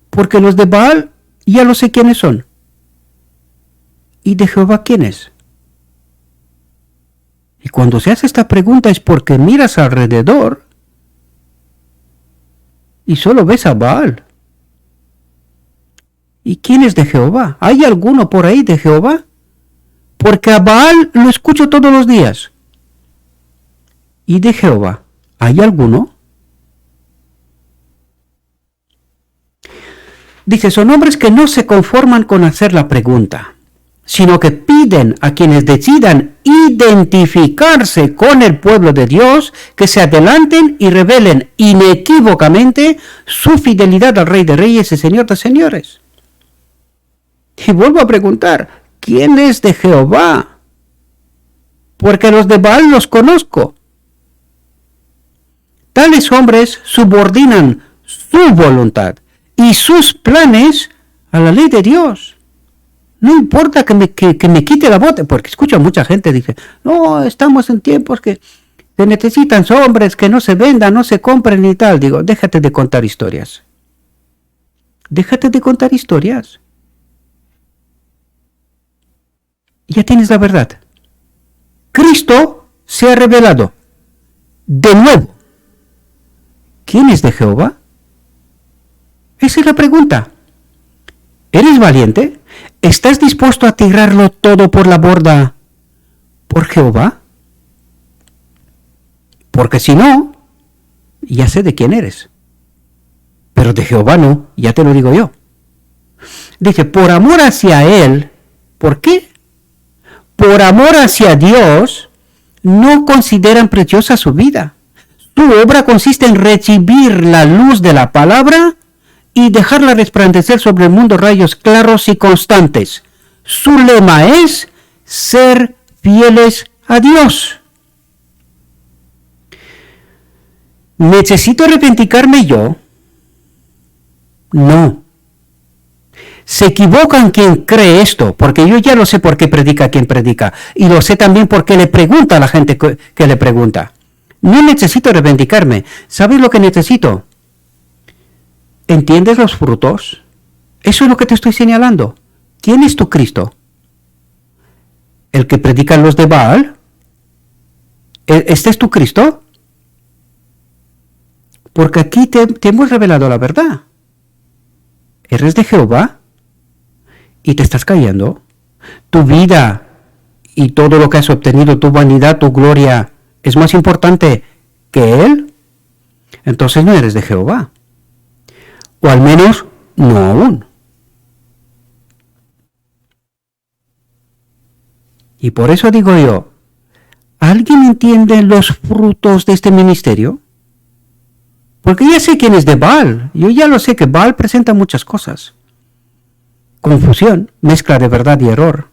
[SPEAKER 1] Porque los de Baal ya lo sé quiénes son. ¿Y de Jehová quién es? Y cuando se hace esta pregunta es porque miras alrededor y solo ves a Baal. ¿Y quién es de Jehová? ¿Hay alguno por ahí de Jehová? Porque a Baal lo escucho todos los días. ¿Y de Jehová hay alguno? Dice, son hombres que no se conforman con hacer la pregunta, sino que piden a quienes decidan identificarse con el pueblo de Dios que se adelanten y revelen inequívocamente su fidelidad al Rey de Reyes y Señor de Señores. Y vuelvo a preguntar, ¿quién es de Jehová? Porque los de Baal los conozco. Tales hombres subordinan su voluntad y sus planes a la ley de Dios. No importa que me quite la bota, porque escucho a mucha gente dice, no, estamos en tiempos que se necesitan hombres que no se vendan, no se compren y tal. Digo, déjate de contar historias. Déjate de contar historias. Ya tienes la verdad. Cristo se ha revelado. De nuevo. ¿Quién es de Jehová? Esa es la pregunta. ¿Eres valiente? ¿Estás dispuesto a tirarlo todo por la borda por Jehová? Porque si no, ya sé de quién eres. Pero de Jehová no, ya te lo digo yo. Dice, por amor hacia Él, ¿por qué? Por amor hacia Dios, no consideran preciosa su vida. Su obra consiste en recibir la luz de la palabra y dejarla resplandecer sobre el mundo rayos claros y constantes. Su lema es ser fieles a Dios. ¿Necesito arrepentirme yo? No. Se equivocan quien cree esto, porque yo ya lo sé por qué predica quien predica, y lo sé también porque le pregunta a la gente que le pregunta. No necesito reivindicarme. ¿Sabes lo que necesito? ¿Entiendes los frutos? Eso es lo que te estoy señalando. ¿Quién es tu Cristo? ¿El que predican los de Baal? ¿Este es tu Cristo? Porque aquí te hemos revelado la verdad. ¿Eres de Jehová? Y te estás cayendo. Tu vida y todo lo que has obtenido, tu vanidad, tu gloria, es más importante que Él. Entonces no eres de Jehová. O al menos no aún. Y por eso digo yo, ¿alguien entiende los frutos de este ministerio? Porque ya sé quién es de Baal. Yo ya lo sé que Baal presenta muchas cosas. Confusión, mezcla de verdad y error.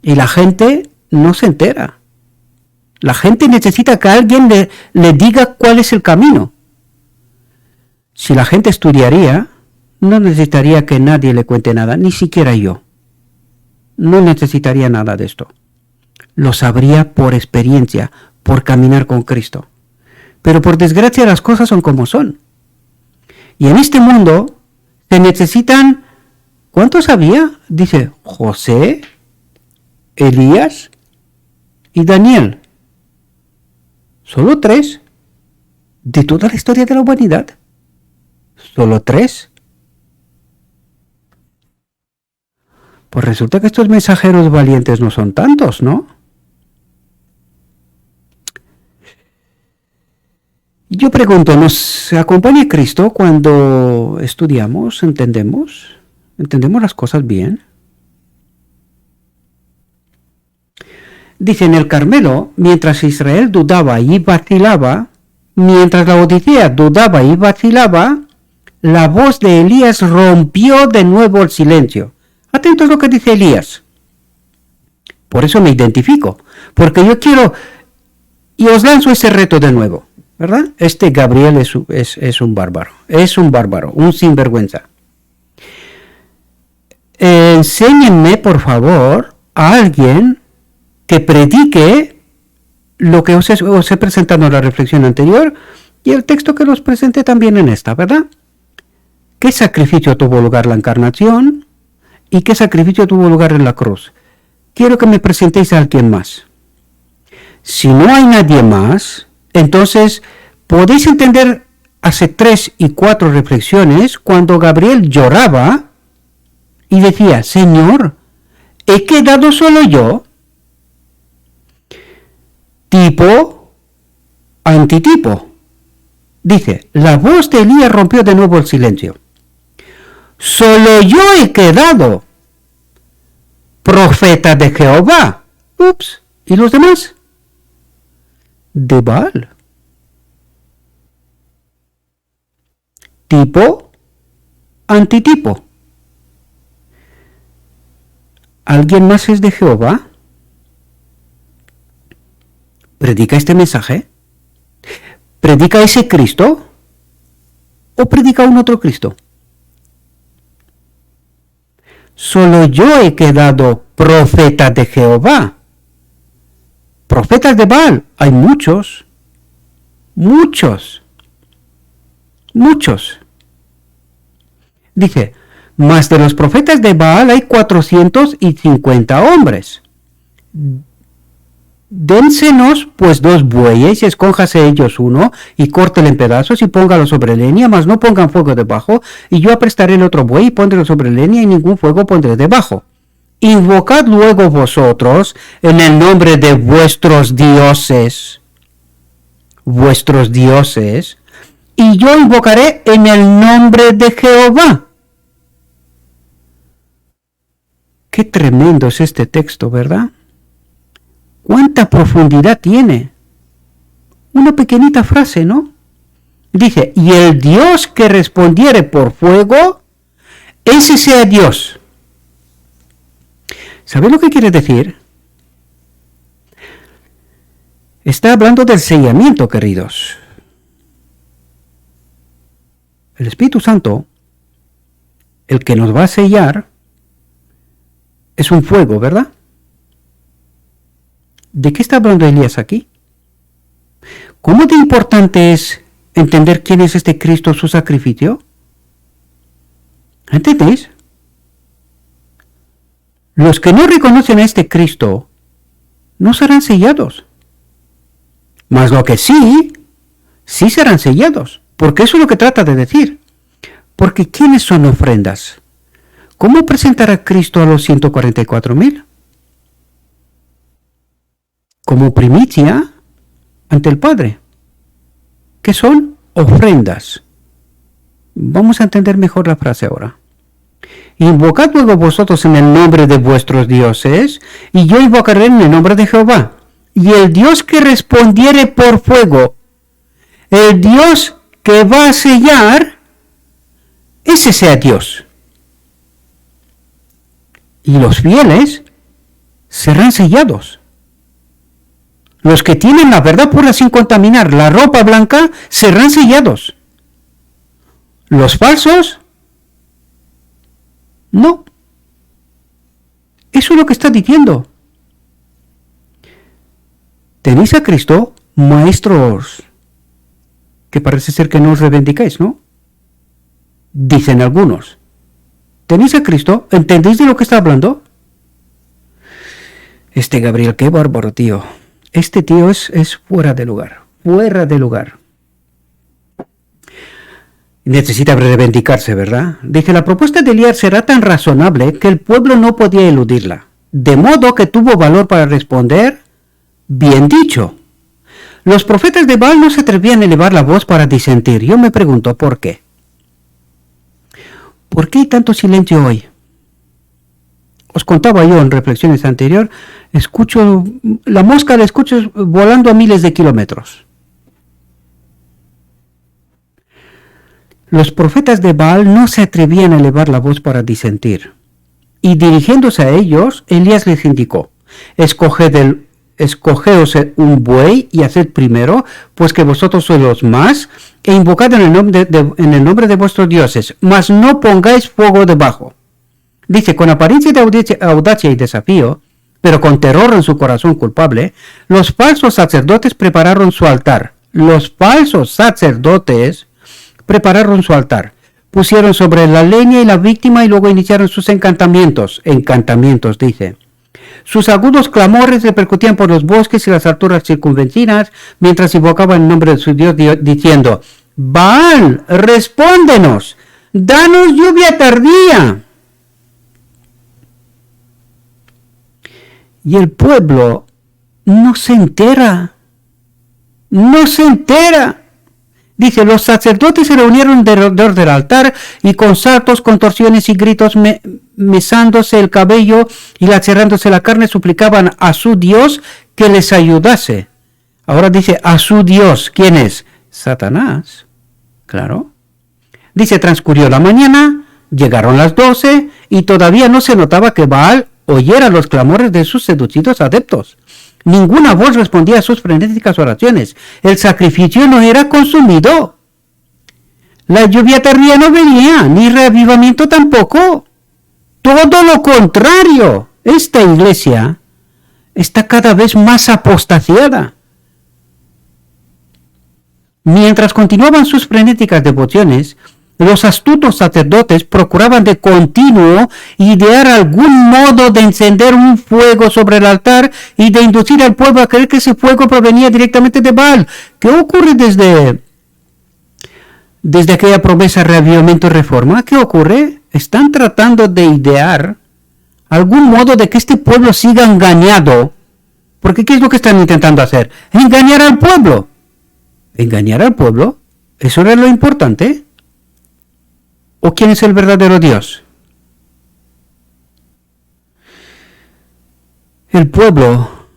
[SPEAKER 1] Y la gente no se entera. La gente necesita que alguien le diga cuál es el camino. Si la gente estudiaría, no necesitaría que nadie le cuente nada, ni siquiera yo. No necesitaría nada de esto. Lo sabría por experiencia, por caminar con Cristo. Pero por desgracia las cosas son como son. Y en este mundo se necesitan ¿Cuántos había? Dice José, Elías y Daniel. Solo 3 de toda la historia de la humanidad. Solo 3. Pues resulta que estos mensajeros valientes no son tantos, ¿no? Yo pregunto, ¿nos acompaña Cristo cuando estudiamos, entendemos las cosas bien? Dice en el Carmelo, mientras Israel dudaba y vacilaba, mientras la Odisea dudaba y vacilaba, la voz de Elías rompió de nuevo el silencio. Atentos a lo que dice Elías. Por eso me identifico, porque yo quiero, y os lanzo ese reto de nuevo, ¿verdad? Este Gabriel es un bárbaro, un sinvergüenza. Enséñenme, por favor, a alguien que predique lo que os he presentado en la reflexión anterior y el texto que los presenté también en esta, ¿verdad? ¿Qué sacrificio tuvo lugar la encarnación? ¿Y qué sacrificio tuvo lugar en la cruz? Quiero que me presentéis a alguien más. Si no hay nadie más, entonces podéis entender hace 3 y 4 reflexiones cuando Gabriel lloraba y decía, Señor, ¿he quedado solo yo? Tipo, antitipo. Dice, la voz de Elías rompió de nuevo el silencio. Solo yo he quedado, profeta de Jehová. Ups, ¿y los demás? De Baal. Tipo, antitipo. ¿Alguien más es de Jehová? ¿Predica este mensaje? ¿Predica ese Cristo? ¿O predica un otro Cristo? Solo yo he quedado profeta de Jehová. Profetas de Baal, hay muchos. Dice, mas de los profetas de Baal hay 450 hombres. Dénsenos pues 2 bueyes, y escójase ellos uno, y córtelo en pedazos, y póngalo sobre leña, mas no pongan fuego debajo, y yo aprestaré el otro buey, y pondré sobre leña, y ningún fuego pondré debajo. Invocad luego vosotros en el nombre de vuestros dioses, y yo invocaré en el nombre de Jehová. Qué tremendo es este texto, ¿verdad? ¿Cuánta profundidad tiene? Una pequeñita frase, ¿no? Dice, y el Dios que respondiere por fuego, ese sea Dios. ¿Sabe lo que quiere decir? Está hablando del sellamiento, queridos. El Espíritu Santo, el que nos va a sellar, es un fuego, ¿verdad? ¿De qué está hablando Elías aquí? ¿Cómo de importante es entender quién es este Cristo, su sacrificio? ¿Entendéis? Los que no reconocen a este Cristo no serán sellados. Mas lo que sí serán sellados. Porque eso es lo que trata de decir. Porque ¿quiénes son ofrendas? ¿Cómo presentar a Cristo a los 144.000? Como primicia ante el Padre. ¿Qué son? Ofrendas. Vamos a entender mejor la frase ahora. Invocad luego vosotros en el nombre de vuestros dioses, y yo invocaré en el nombre de Jehová. Y el Dios que respondiere por fuego, el Dios que va a sellar, ese sea Dios. Y los fieles serán sellados. Los que tienen la verdad pura sin contaminar, la ropa blanca, serán sellados. Los falsos, no. Eso es lo que está diciendo. Tenéis a Cristo, maestros, que parece ser que no os reivindicáis, ¿no? Dicen algunos. ¿Tenéis a Cristo? ¿Entendéis de lo que está hablando? Este Gabriel, qué bárbaro, tío. Este tío es fuera de lugar. Fuera de lugar. Necesita reivindicarse, ¿verdad? Dice, la propuesta de Elías será tan razonable que el pueblo no podía eludirla. De modo que tuvo valor para responder, bien dicho. Los profetas de Baal no se atrevían a elevar la voz para disentir. Yo me pregunto, ¿por qué? ¿Por qué hay tanto silencio hoy? Os contaba yo en reflexiones anteriores, la mosca la escucho volando a miles de kilómetros. Los profetas de Baal no se atrevían a elevar la voz para disentir. Y dirigiéndose a ellos, Elías les indicó, escogeos un buey y haced primero, pues que vosotros sois los más, e invocad en el nombre de vuestros dioses, mas no pongáis fuego debajo. Dice, con apariencia de audacia y desafío, pero con terror en su corazón culpable, los falsos sacerdotes prepararon su altar. Los falsos sacerdotes prepararon su altar. Pusieron sobre la leña y la víctima y luego iniciaron sus encantamientos. Encantamientos, dice. Sus agudos clamores repercutían por los bosques y las alturas circunvecinas mientras invocaban el nombre de su Dios diciendo, Baal, respóndenos, danos lluvia tardía. Y el pueblo no se entera. No se entera. Dice, los sacerdotes se reunieron alrededor del altar y con saltos, contorsiones y gritos, mesándose el cabello y lacerándose la carne, suplicaban a su Dios que les ayudase. Ahora dice, a su Dios. ¿Quién es? Satanás. Claro. Dice, transcurrió la mañana, llegaron las 12 y todavía no se notaba que Baal oyera los clamores de sus seducidos adeptos. Ninguna voz respondía a sus frenéticas oraciones. El sacrificio no era consumido. La lluvia tardía no venía, ni reavivamiento tampoco. Todo lo contrario. Esta iglesia está cada vez más apostasiada. Mientras continuaban sus frenéticas devociones, los astutos sacerdotes procuraban de continuo idear algún modo de encender un fuego sobre el altar y de inducir al pueblo a creer que ese fuego provenía directamente de Baal. ¿Qué ocurre desde aquella promesa de reavivamiento y reforma? ¿Qué ocurre? Están tratando de idear algún modo de que este pueblo siga engañado. Porque ¿qué es lo que están intentando hacer? Engañar al pueblo. ¿Engañar al pueblo? ¿Eso era lo importante? ¿O quién es el verdadero Dios? El pueblo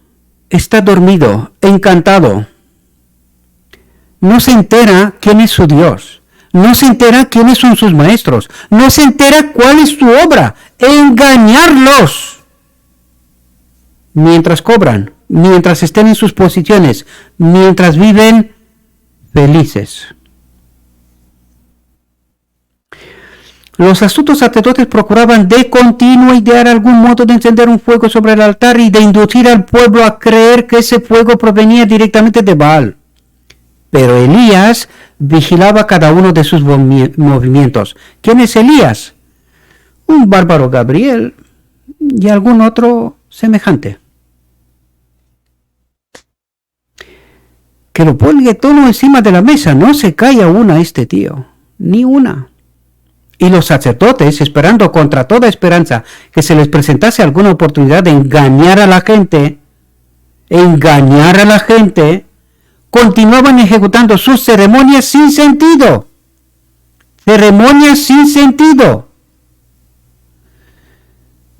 [SPEAKER 1] está dormido, encantado. No se entera quién es su Dios. No se entera quiénes son sus maestros. No se entera cuál es su obra. Engañarlos. Mientras cobran, mientras estén en sus posiciones, mientras viven felices. Los astutos sacerdotes procuraban de continuo idear algún modo de encender un fuego sobre el altar y de inducir al pueblo a creer que ese fuego provenía directamente de Baal. Pero Elías vigilaba cada uno de sus movimientos. ¿Quién es Elías? Un bárbaro Gabriel y algún otro semejante. Que lo ponga todo encima de la mesa, no se calla una este tío, ni una. Y los sacerdotes, esperando contra toda esperanza que se les presentase alguna oportunidad de engañar a la gente, continuaban ejecutando sus ceremonias sin sentido. Ceremonias sin sentido.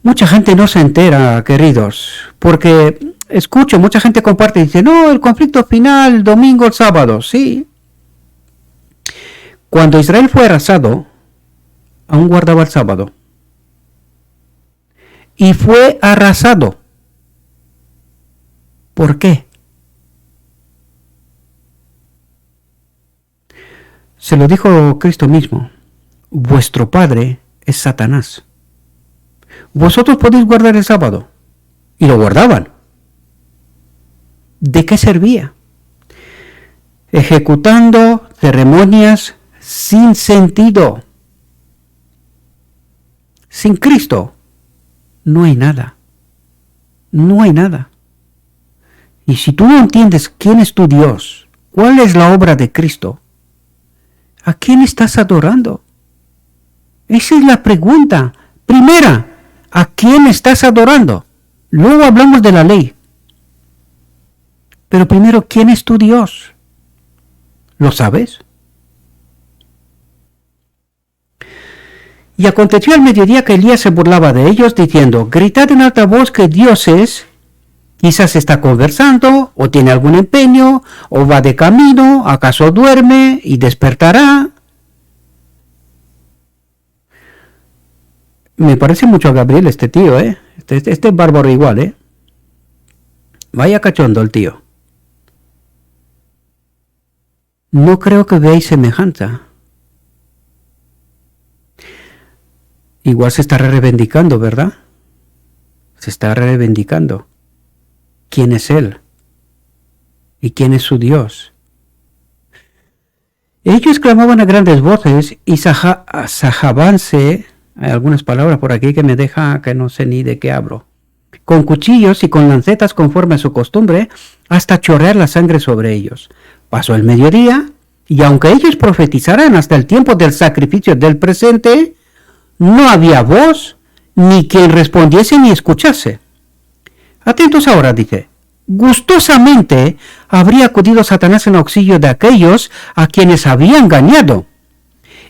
[SPEAKER 1] Mucha gente no se entera, queridos, porque escucho, mucha gente comparte y dice, no, el conflicto final, domingo, el sábado, sí. Cuando Israel fue arrasado, aún guardaba el sábado. Y fue arrasado. ¿Por qué? Se lo dijo Cristo mismo. Vuestro padre es Satanás. Vosotros podéis guardar el sábado. Y lo guardaban. ¿De qué servía? Ejecutando ceremonias sin sentido. Sin Cristo no hay nada. No hay nada. Y si tú no entiendes quién es tu Dios, cuál es la obra de Cristo, ¿a quién estás adorando? Esa es la pregunta. Primera, ¿a quién estás adorando? Luego hablamos de la ley. Pero primero, ¿quién es tu Dios? ¿Lo sabes? Y aconteció al mediodía que Elías se burlaba de ellos, diciendo, gritad en alta voz que Dios es, quizás está conversando, o tiene algún empeño, o va de camino, acaso duerme y despertará. Me parece mucho a Gabriel este tío, ¿eh? Este es bárbaro igual, ¿eh? Vaya cachondo el tío. No creo que veáis semejanza. Igual se está reivindicando, ¿verdad? Se está reivindicando. ¿Quién es Él? ¿Y quién es su Dios? Ellos clamaban a grandes voces y sajábanse, hay algunas palabras por aquí que me deja que no sé ni de qué hablo, con cuchillos y con lancetas conforme a su costumbre, hasta chorrear la sangre sobre ellos. Pasó el mediodía, y aunque ellos profetizaran hasta el tiempo del sacrificio del presente, no había voz, ni quien respondiese ni escuchase. Atentos ahora, dice. Gustosamente habría acudido Satanás en auxilio de aquellos a quienes había engañado,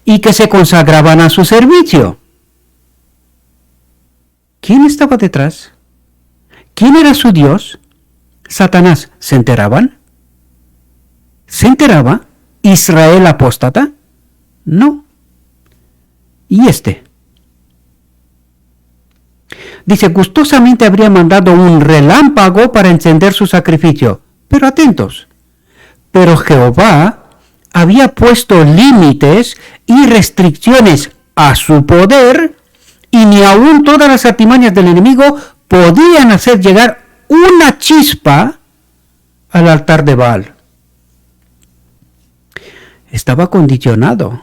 [SPEAKER 1] y que se consagraban a su servicio. ¿Quién estaba detrás? ¿Quién era su Dios? ¿Satanás? ¿Se enteraban? ¿Se enteraba Israel apóstata? No. ¿Y este? Dice, gustosamente habría mandado un relámpago para encender su sacrificio. Pero atentos. Pero Jehová había puesto límites y restricciones a su poder, y ni aun todas las artimañas del enemigo podían hacer llegar una chispa al altar de Baal. Estaba condicionado.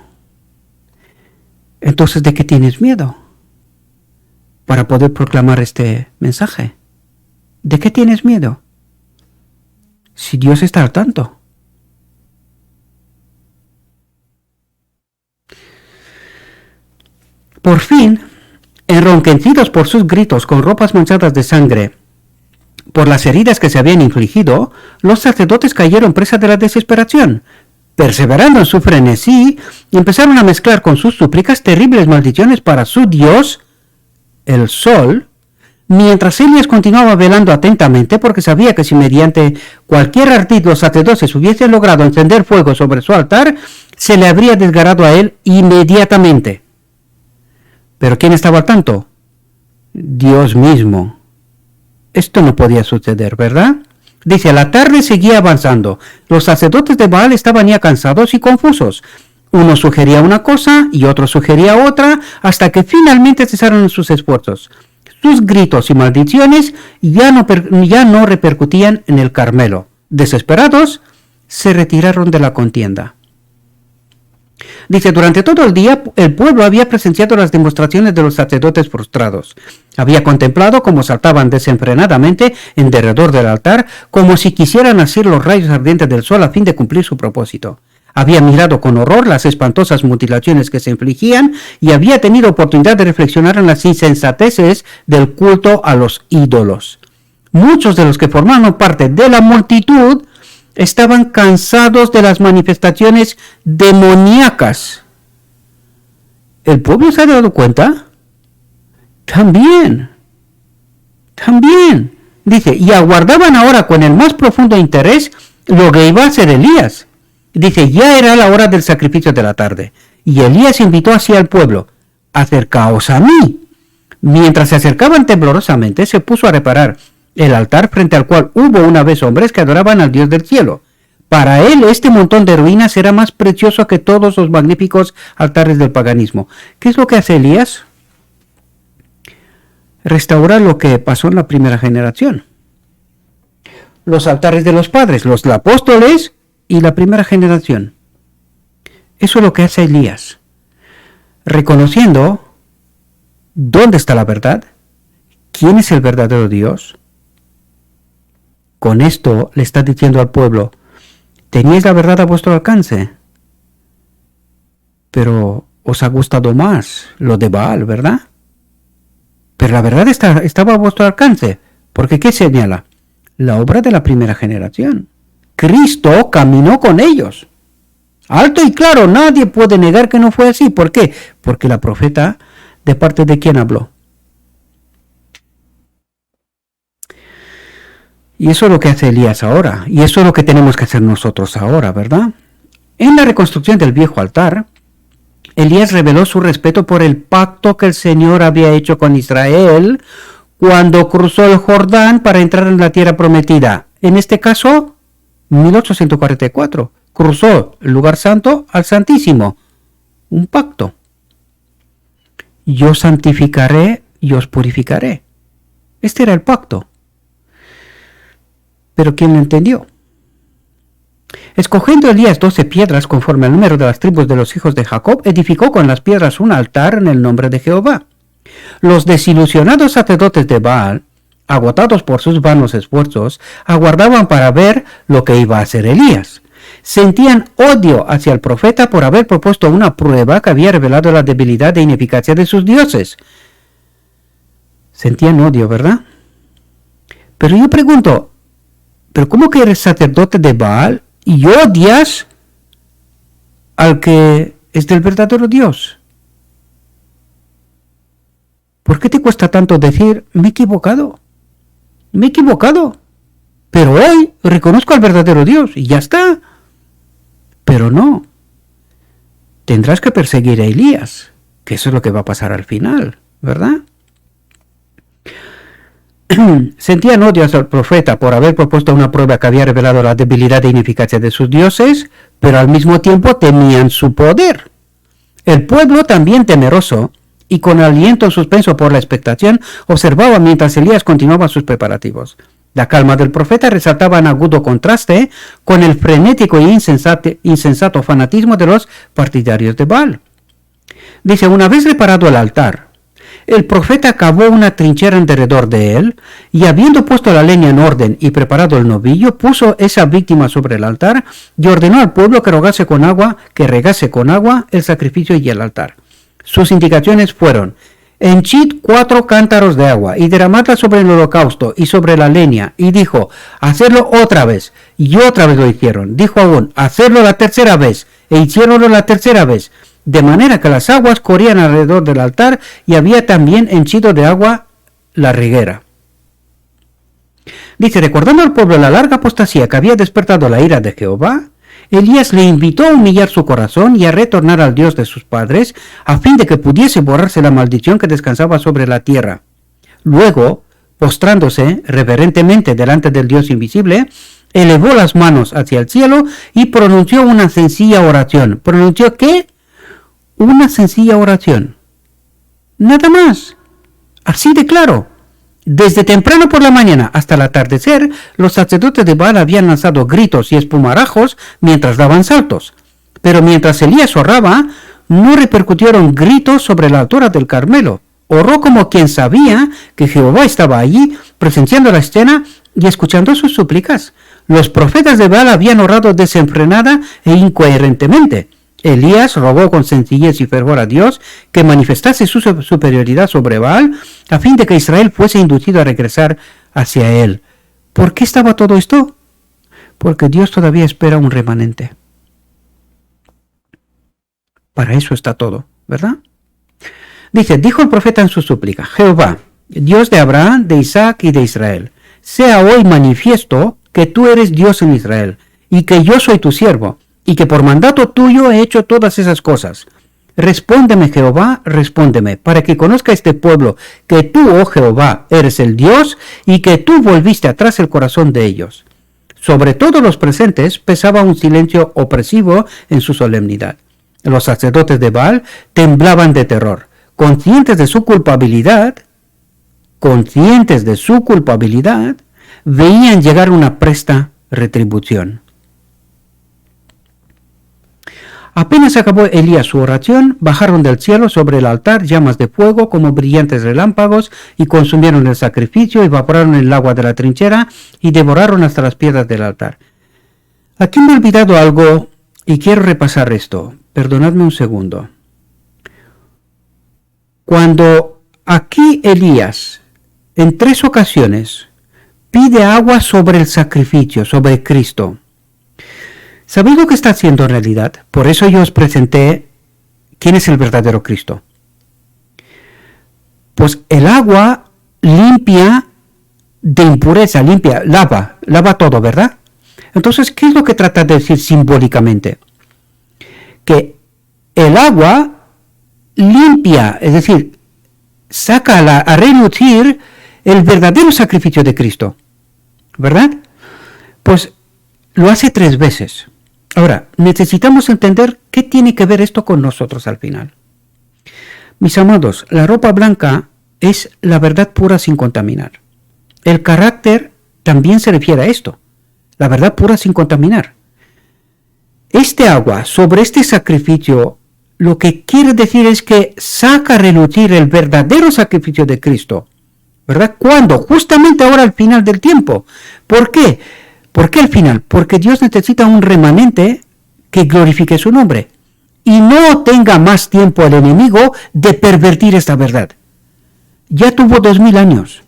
[SPEAKER 1] Entonces, ¿de qué tienes miedo? Para poder proclamar este mensaje. ¿De qué tienes miedo? Si Dios está al tanto. Por fin, enronquecidos por sus gritos con ropas manchadas de sangre, por las heridas que se habían infligido, los sacerdotes cayeron presa de la desesperación. Perseverando en su frenesí, empezaron a mezclar con sus súplicas terribles maldiciones para su Dios, el sol, mientras Elías continuaba velando atentamente, porque sabía que si mediante cualquier ardid los sacerdotes hubiesen logrado encender fuego sobre su altar, se le habría desgarrado a él inmediatamente. ¿Pero quién estaba al tanto? Dios mismo. Esto no podía suceder, ¿verdad? Dice, la tarde seguía avanzando. Los sacerdotes de Baal estaban ya cansados y confusos. Uno sugería una cosa y otro sugería otra, hasta que finalmente cesaron sus esfuerzos. Sus gritos y maldiciones ya no repercutían en el Carmelo. Desesperados, se retiraron de la contienda. Dice, durante todo el día el pueblo había presenciado las demostraciones de los sacerdotes frustrados. Había contemplado cómo saltaban desenfrenadamente en derredor del altar, como si quisieran asir los rayos ardientes del sol a fin de cumplir su propósito. Había mirado con horror las espantosas mutilaciones que se infligían y había tenido oportunidad de reflexionar en las insensateces del culto a los ídolos. Muchos de los que formaban parte de la multitud estaban cansados de las manifestaciones demoníacas. ¿El pueblo se ha dado cuenta? También. Dice, y aguardaban ahora con el más profundo interés lo que iba a hacer Elías. Dice, ya era la hora del sacrificio de la tarde. Y Elías invitó así al pueblo, acercaos a mí. Mientras se acercaban temblorosamente, se puso a reparar el altar frente al cual hubo una vez hombres que adoraban al Dios del cielo. Para él este montón de ruinas era más precioso que todos los magníficos altares del paganismo. ¿Qué es lo que hace Elías? Restaura lo que pasó en la primera generación. Los altares de los padres, los apóstoles y la primera generación. Eso es lo que hace Elías. Reconociendo ¿Dónde está la verdad? ¿Quién es el verdadero Dios? Con esto le está diciendo al pueblo, teníais la verdad a vuestro alcance, pero os ha gustado más lo de Baal, ¿verdad? Pero la verdad estaba a vuestro alcance, porque ¿qué señala? La obra de la primera generación. Cristo caminó con ellos. Alto y claro, nadie puede negar que no fue así. ¿Por qué? Porque la profeta, ¿de parte de quién habló? Y eso es lo que hace Elías ahora, y eso es lo que tenemos que hacer nosotros ahora, ¿verdad? En la reconstrucción del viejo altar, Elías reveló su respeto por el pacto que el Señor había hecho con Israel cuando cruzó el Jordán para entrar en la tierra prometida. En este caso, 1844, cruzó el lugar santo al Santísimo. Un pacto. Yo santificaré y os purificaré. Este era el pacto. Pero ¿quién lo entendió? Escogiendo Elías 12 piedras conforme al número de las tribus de los hijos de Jacob, edificó con las piedras un altar en el nombre de Jehová. Los desilusionados sacerdotes de Baal, agotados por sus vanos esfuerzos, aguardaban para ver lo que iba a hacer Elías. Sentían odio hacia el profeta por haber propuesto una prueba que había revelado la debilidad e ineficacia de sus dioses. Sentían odio, ¿verdad? Pero yo pregunto, ¿pero cómo que eres sacerdote de Baal y odias al que es del verdadero Dios? ¿Por qué te cuesta tanto decir, me he equivocado? Me he equivocado. Pero hoy reconozco al verdadero Dios y ya está. Pero no. Tendrás que perseguir a Elías, que eso es lo que va a pasar al final, ¿verdad? Sentían odio hacia el profeta por haber propuesto una prueba que había revelado la debilidad e ineficacia de sus dioses, pero al mismo tiempo temían su poder. El pueblo, también temeroso y con aliento en suspenso por la expectación, observaba mientras Elías continuaba sus preparativos. La calma del profeta resaltaba en agudo contraste con el frenético e insensato fanatismo de los partidarios de Baal. Dice, una vez reparado el altar, el profeta cavó una trinchera alrededor de él, y habiendo puesto la leña en orden y preparado el novillo, puso esa víctima sobre el altar y ordenó al pueblo que regase con agua el sacrificio y el altar. Sus indicaciones fueron, henchid 4 cántaros de agua y derramadla sobre el holocausto y sobre la leña, y dijo, hacerlo otra vez, y otra vez lo hicieron. Dijo aún, hacerlo la tercera vez, e hicieronlo la tercera vez, de manera que las aguas corrían alrededor del altar y había también henchido de agua la reguera. Dice, recordando al pueblo la larga apostasía que había despertado la ira de Jehová, Elías le invitó a humillar su corazón y a retornar al Dios de sus padres, a fin de que pudiese borrarse la maldición que descansaba sobre la tierra. Luego, postrándose reverentemente delante del Dios invisible, elevó las manos hacia el cielo y pronunció una sencilla oración. ¿Pronunció qué? Una sencilla oración. Nada más. Así de claro. Desde temprano por la mañana hasta el atardecer, los sacerdotes de Baal habían lanzado gritos y espumarajos mientras daban saltos. Pero mientras Elías oraba, no repercutieron gritos sobre la altura del Carmelo. Oró como quien sabía que Jehová estaba allí, presenciando la escena y escuchando sus súplicas. Los profetas de Baal habían orado desenfrenada e incoherentemente. Elías rogó con sencillez y fervor a Dios que manifestase su superioridad sobre Baal, a fin de que Israel fuese inducido a regresar hacia él. ¿Por qué estaba todo esto? Porque Dios todavía espera un remanente. Para eso está todo, ¿verdad? Dice, dijo el profeta en su súplica, Jehová, Dios de Abraham, de Isaac y de Israel, sea hoy manifiesto que tú eres Dios en Israel, y que yo soy tu siervo, y que por mandato tuyo he hecho todas esas cosas. Respóndeme, Jehová, respóndeme, para que conozca este pueblo que tú, oh Jehová, eres el Dios, y que tú volviste atrás el corazón de ellos. Sobre todos los presentes pesaba un silencio opresivo en su solemnidad. Los sacerdotes de Baal temblaban de terror, conscientes de su culpabilidad, veían llegar una presta retribución. Apenas acabó Elías su oración, bajaron del cielo sobre el altar llamas de fuego como brillantes relámpagos y consumieron el sacrificio, evaporaron el agua de la trinchera y devoraron hasta las piedras del altar. Aquí me he olvidado algo y quiero repasar esto. Perdonadme un segundo. Cuando aquí Elías, en 3 ocasiones, pide agua sobre el sacrificio, sobre Cristo, ¿sabéis lo que está haciendo en realidad? Por eso yo os presenté quién es el verdadero Cristo. Pues el agua limpia de impureza, lava todo, ¿verdad? Entonces, ¿qué es lo que trata de decir simbólicamente? Que el agua limpia, es decir, saca a relucir el verdadero sacrificio de Cristo, ¿verdad? Pues lo hace 3 veces. Ahora, necesitamos entender qué tiene que ver esto con nosotros al final. Mis amados, la ropa blanca es la verdad pura sin contaminar. El carácter también se refiere a esto, la verdad pura sin contaminar. Este agua sobre este sacrificio lo que quiere decir es que saca a relucir el verdadero sacrificio de Cristo, ¿verdad? ¿Cuándo? Justamente ahora al final del tiempo. ¿Por qué? ¿Por qué al final? Porque Dios necesita un remanente que glorifique su nombre y no tenga más tiempo el enemigo de pervertir esta verdad. Ya tuvo 2000 años.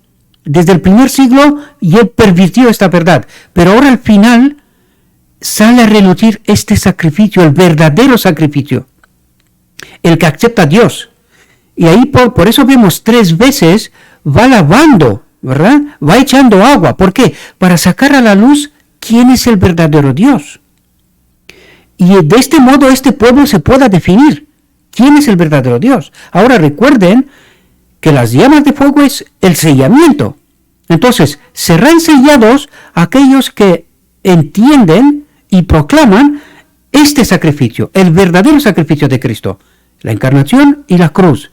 [SPEAKER 1] Desde el primer siglo y él pervirtió esta verdad. Pero ahora al final sale a relucir este sacrificio, el verdadero sacrificio, el que acepta a Dios. Y ahí por eso vemos 3 veces va lavando, ¿verdad? Va echando agua. ¿Por qué? Para sacar a la luz quién es el verdadero Dios. Y de este modo este pueblo se pueda definir quién es el verdadero Dios. Ahora recuerden que las llamas de fuego es el sellamiento. Entonces, serán sellados aquellos que entienden y proclaman este sacrificio, el verdadero sacrificio de Cristo, la encarnación y la cruz.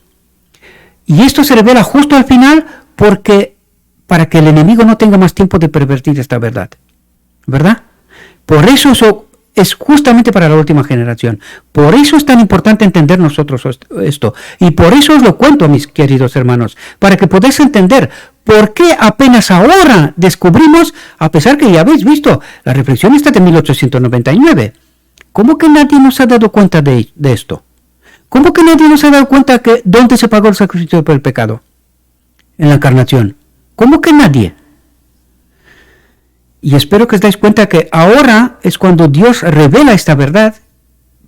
[SPEAKER 1] Y esto se revela justo al final para que el enemigo no tenga más tiempo de pervertir esta verdad, ¿verdad? Por eso es justamente para la última generación. Por eso es tan importante entender nosotros esto. Y por eso os lo cuento, mis queridos hermanos, para que podáis entender por qué apenas ahora descubrimos, a pesar que ya habéis visto, la reflexión está de 1899. ¿Cómo que nadie nos ha dado cuenta de esto? ¿Cómo que nadie nos ha dado cuenta que dónde se pagó el sacrificio por el pecado? En la encarnación. ¿Cómo que nadie? Y espero que os dais cuenta que ahora es cuando Dios revela esta verdad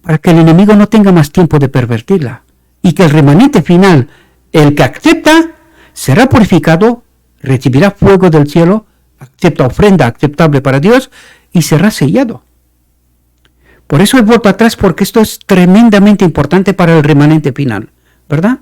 [SPEAKER 1] para que el enemigo no tenga más tiempo de pervertirla. Y que el remanente final, el que acepta, será purificado, recibirá fuego del cielo, acepta ofrenda aceptable para Dios y será sellado. Por eso he vuelto atrás, porque esto es tremendamente importante para el remanente final, ¿verdad?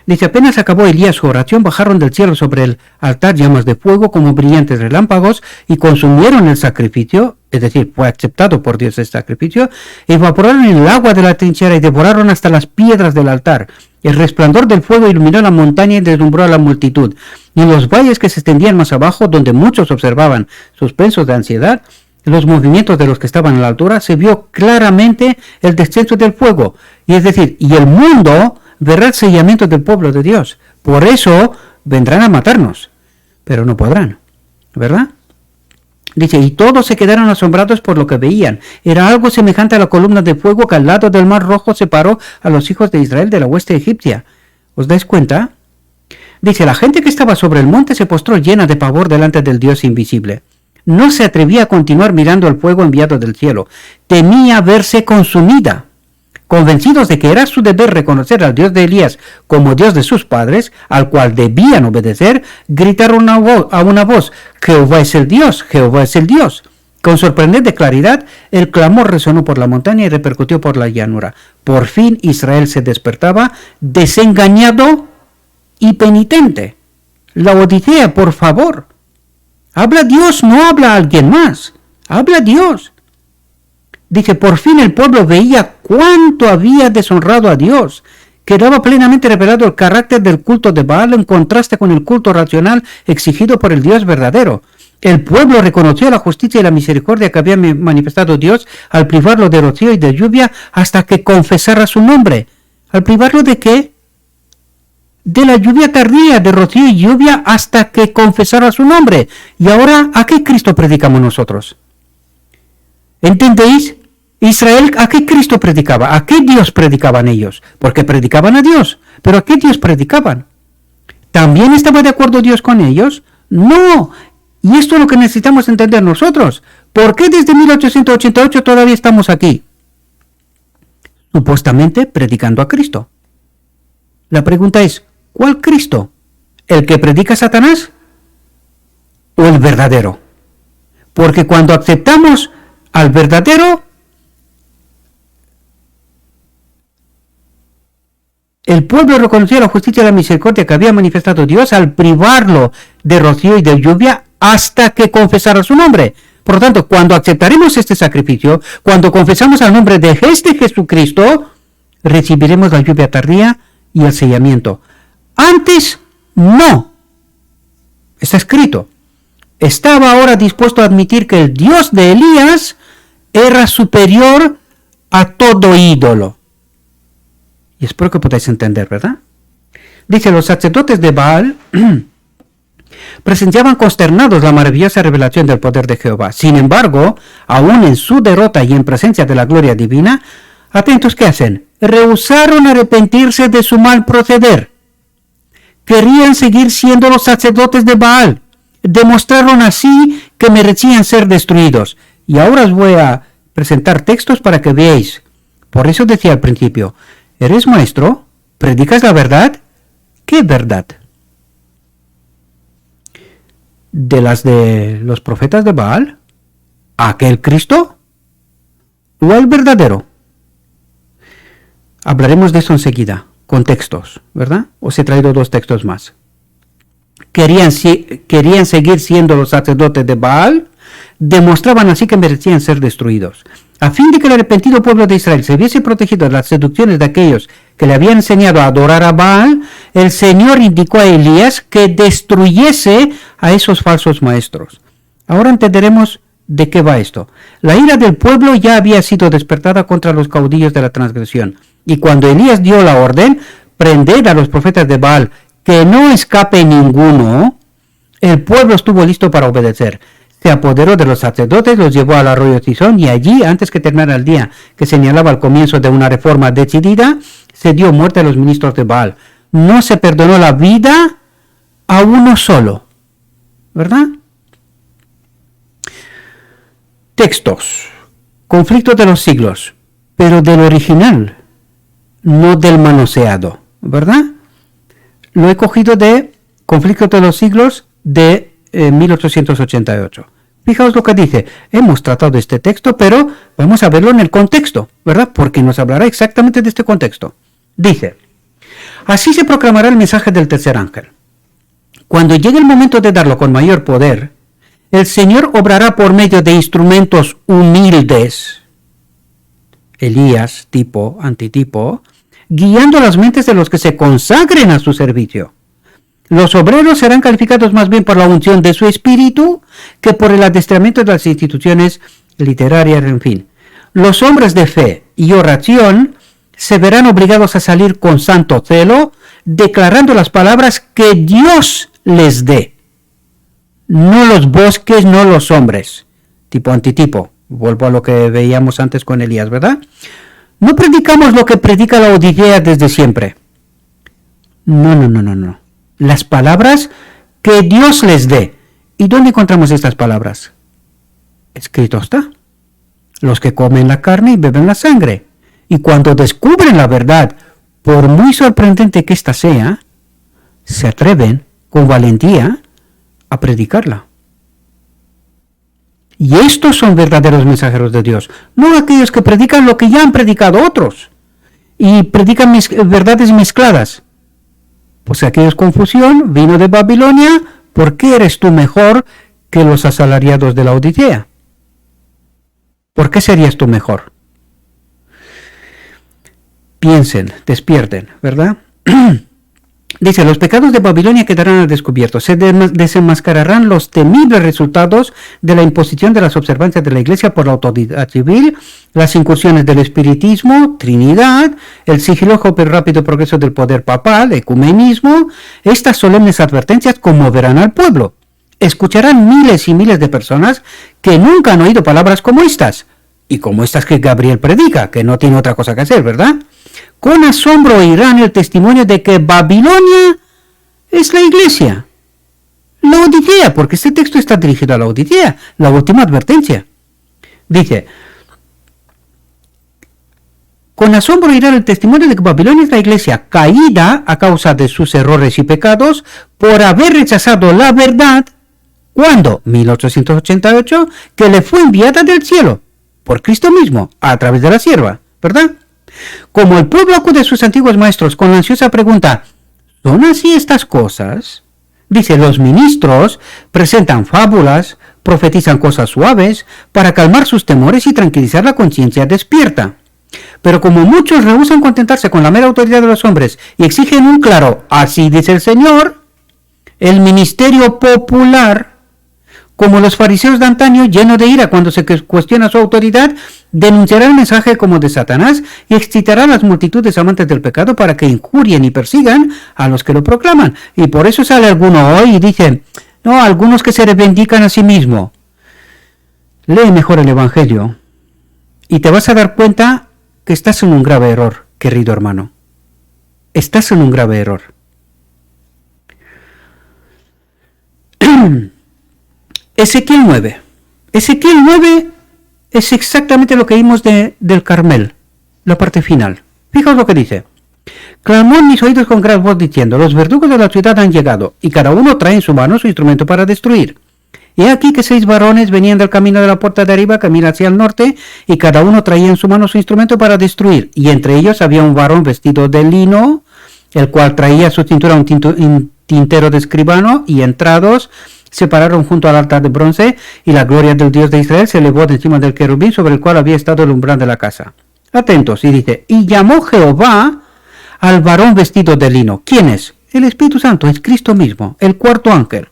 [SPEAKER 1] Dice, apenas acabó Elías su oración, bajaron del cielo sobre el altar llamas de fuego como brillantes relámpagos y consumieron el sacrificio, es decir, fue aceptado por Dios el sacrificio, evaporaron el agua de la trinchera y devoraron hasta las piedras del altar. El resplandor del fuego iluminó la montaña y deslumbró a la multitud. Y en los valles que se extendían más abajo, donde muchos observaban suspensos de ansiedad, los movimientos de los que estaban a la altura, se vio claramente el descenso del fuego. Y es decir, y el mundo verá el sellamiento del pueblo de Dios. Por eso vendrán a matarnos, pero no podrán, ¿verdad? Dice, y todos se quedaron asombrados por lo que veían. Era algo semejante a la columna de fuego que al lado del mar rojo separó a los hijos de Israel de la hueste egipcia. ¿Os dais cuenta? Dice, la gente que estaba sobre el monte se postró llena de pavor delante del Dios invisible. No se atrevía a continuar mirando el fuego enviado del cielo. Temía verse consumida. Convencidos de que era su deber reconocer al Dios de Elías como Dios de sus padres, al cual debían obedecer, gritaron a una voz, Jehová es el Dios, Jehová es el Dios. Con sorprendente claridad, el clamor resonó por la montaña y repercutió por la llanura. Por fin Israel se despertaba, desengañado y penitente. La Odisea, por favor. Habla Dios, no habla alguien más. Habla Dios. Dice, por fin el pueblo veía cuánto había deshonrado a Dios. Quedaba plenamente revelado el carácter del culto de Baal en contraste con el culto racional exigido por el Dios verdadero. El pueblo reconoció la justicia y la misericordia que había manifestado Dios al privarlo de rocío y de lluvia hasta que confesara su nombre. ¿Al privarlo de qué? De la lluvia tardía, de rocío y lluvia hasta que confesara su nombre. Y ahora, ¿a qué Cristo predicamos nosotros? ¿Entendéis? Israel, ¿a qué Cristo predicaba? ¿A qué Dios predicaban ellos? Porque predicaban a Dios. ¿Pero a qué Dios predicaban? ¿También estaba de acuerdo Dios con ellos? No. Y esto es lo que necesitamos entender nosotros. ¿Por qué desde 1888 todavía estamos aquí? Supuestamente predicando a Cristo. La pregunta es, ¿cuál Cristo? ¿El que predica Satanás? ¿O el verdadero? Porque cuando aceptamos al verdadero, el pueblo reconoció la justicia y la misericordia que había manifestado Dios al privarlo de rocío y de lluvia hasta que confesara su nombre. Por lo tanto, cuando aceptaremos este sacrificio, cuando confesamos al nombre de este Jesucristo, recibiremos la lluvia tardía y el sellamiento. Antes, no. Está escrito. Estaba ahora dispuesto a admitir que el Dios de Elías era superior a todo ídolo. Y espero que podáis entender, ¿verdad? Dice, los sacerdotes de Baal presenciaban consternados la maravillosa revelación del poder de Jehová. Sin embargo, aún en su derrota y en presencia de la gloria divina, atentos, ¿qué hacen? Rehusaron arrepentirse de su mal proceder. Querían seguir siendo los sacerdotes de Baal. Demostraron así que merecían ser destruidos. Y ahora os voy a presentar textos para que veáis. Por eso decía al principio, ¿eres maestro? ¿Predicas la verdad? ¿Qué verdad? ¿De las de los profetas de Baal? ¿Aquel Cristo? ¿O el verdadero? Hablaremos de eso enseguida, con textos, ¿verdad? Os he traído 2 textos más. Querían seguir siendo los sacerdotes de Baal, demostraban así que merecían ser destruidos. A fin de que el arrepentido pueblo de Israel se viese protegido de las seducciones de aquellos que le habían enseñado a adorar a Baal, el Señor indicó a Elías que destruyese a esos falsos maestros. Ahora entenderemos de qué va esto. La ira del pueblo ya había sido despertada contra los caudillos de la transgresión. Y cuando Elías dio la orden, prender a los profetas de Baal, que no escape ninguno, el pueblo estuvo listo para obedecer. Se apoderó de los sacerdotes, los llevó al arroyo Cisón y allí, antes que terminara el día que señalaba el comienzo de una reforma decidida, se dio muerte a los ministros de Baal. No se perdonó la vida a uno solo, ¿verdad? Textos. Conflictos de los siglos, pero del original, no del manoseado, ¿verdad? Lo he cogido de Conflictos de los siglos de 1888. Fijaos lo que dice. Hemos tratado este texto, pero vamos a verlo en el contexto, ¿verdad? Porque nos hablará exactamente de este contexto. Dice, así se proclamará el mensaje del tercer ángel. Cuando llegue el momento de darlo con mayor poder, el Señor obrará por medio de instrumentos humildes, Elías, tipo, antitipo, guiando las mentes de los que se consagren a su servicio. Los obreros serán calificados más bien por la unción de su espíritu que por el adiestramiento de las instituciones literarias, en fin. Los hombres de fe y oración se verán obligados a salir con santo celo, declarando las palabras que Dios les dé. No los bosques, no los hombres. Tipo antitipo. Vuelvo a lo que veíamos antes con Elías, ¿verdad? No predicamos lo que predica la Odisea desde siempre. No. Las palabras que Dios les dé. ¿Y dónde encontramos estas palabras? Escrito está. Los que comen la carne y beben la sangre. Y cuando descubren la verdad, por muy sorprendente que ésta sea, se atreven con valentía a predicarla. Y estos son verdaderos mensajeros de Dios, no aquellos que predican lo que ya han predicado otros y predican verdades mezcladas. Pues aquello es confusión, vino de Babilonia. ¿Por qué eres tú mejor que los asalariados de la Odisea? ¿Por qué serías tú mejor? Piensen, despierten, ¿verdad? Dice, los pecados de Babilonia quedarán al descubierto, se desenmascararán los temibles resultados de la imposición de las observancias de la Iglesia por la autoridad civil, las incursiones del espiritismo, Trinidad, el sigiloso pero rápido progreso del poder papal, ecumenismo. Estas solemnes advertencias conmoverán al pueblo. Escucharán miles y miles de personas que nunca han oído palabras como estas, y como estas que Gabriel predica, que no tiene otra cosa que hacer, ¿verdad? Con asombro oirán el testimonio de que Babilonia es la Iglesia. La Odisea, porque este texto está dirigido a la Odisea, la última advertencia. Dice, con asombro oirán el testimonio de que Babilonia es la Iglesia, caída a causa de sus errores y pecados, por haber rechazado la verdad, ¿cuándo? 1888, que le fue enviada del cielo, por Cristo mismo, a través de la sierva, ¿verdad? Como el pueblo acude a sus antiguos maestros con la ansiosa pregunta, ¿son así estas cosas? Dice, los ministros presentan fábulas, profetizan cosas suaves, para calmar sus temores y tranquilizar la conciencia despierta. Pero como muchos rehúsan contentarse con la mera autoridad de los hombres y exigen un claro, así dice el Señor, el ministerio popular, como los fariseos de antaño, lleno de ira cuando se cuestiona su autoridad, denunciará el mensaje como de Satanás y excitará a las multitudes amantes del pecado para que injurien y persigan a los que lo proclaman. Y por eso sale alguno hoy y dice, no, algunos que se reivindican a sí mismos. Lee mejor el Evangelio y te vas a dar cuenta que estás en un grave error, querido hermano. Estás en un grave error. Ezequiel 9. Ezequiel 9 es exactamente lo que vimos del Carmel, la parte final. Fijaos lo que dice. Clamó en mis oídos con gran voz diciendo, los verdugos de la ciudad han llegado, y cada uno trae en su mano su instrumento para destruir. Y aquí que 6 varones venían del camino de la puerta de arriba, camino hacia el norte, y cada uno traía en su mano su instrumento para destruir. Y entre ellos había un varón vestido de lino, el cual traía a su cintura un tintero de escribano, y entrados se pararon junto al altar de bronce, y la gloria del Dios de Israel se elevó de encima del querubín sobre el cual había estado el umbral de la casa. Atentos, y dice, y llamó Jehová al varón vestido de lino. ¿Quién es? El Espíritu Santo, es Cristo mismo, el cuarto ángel,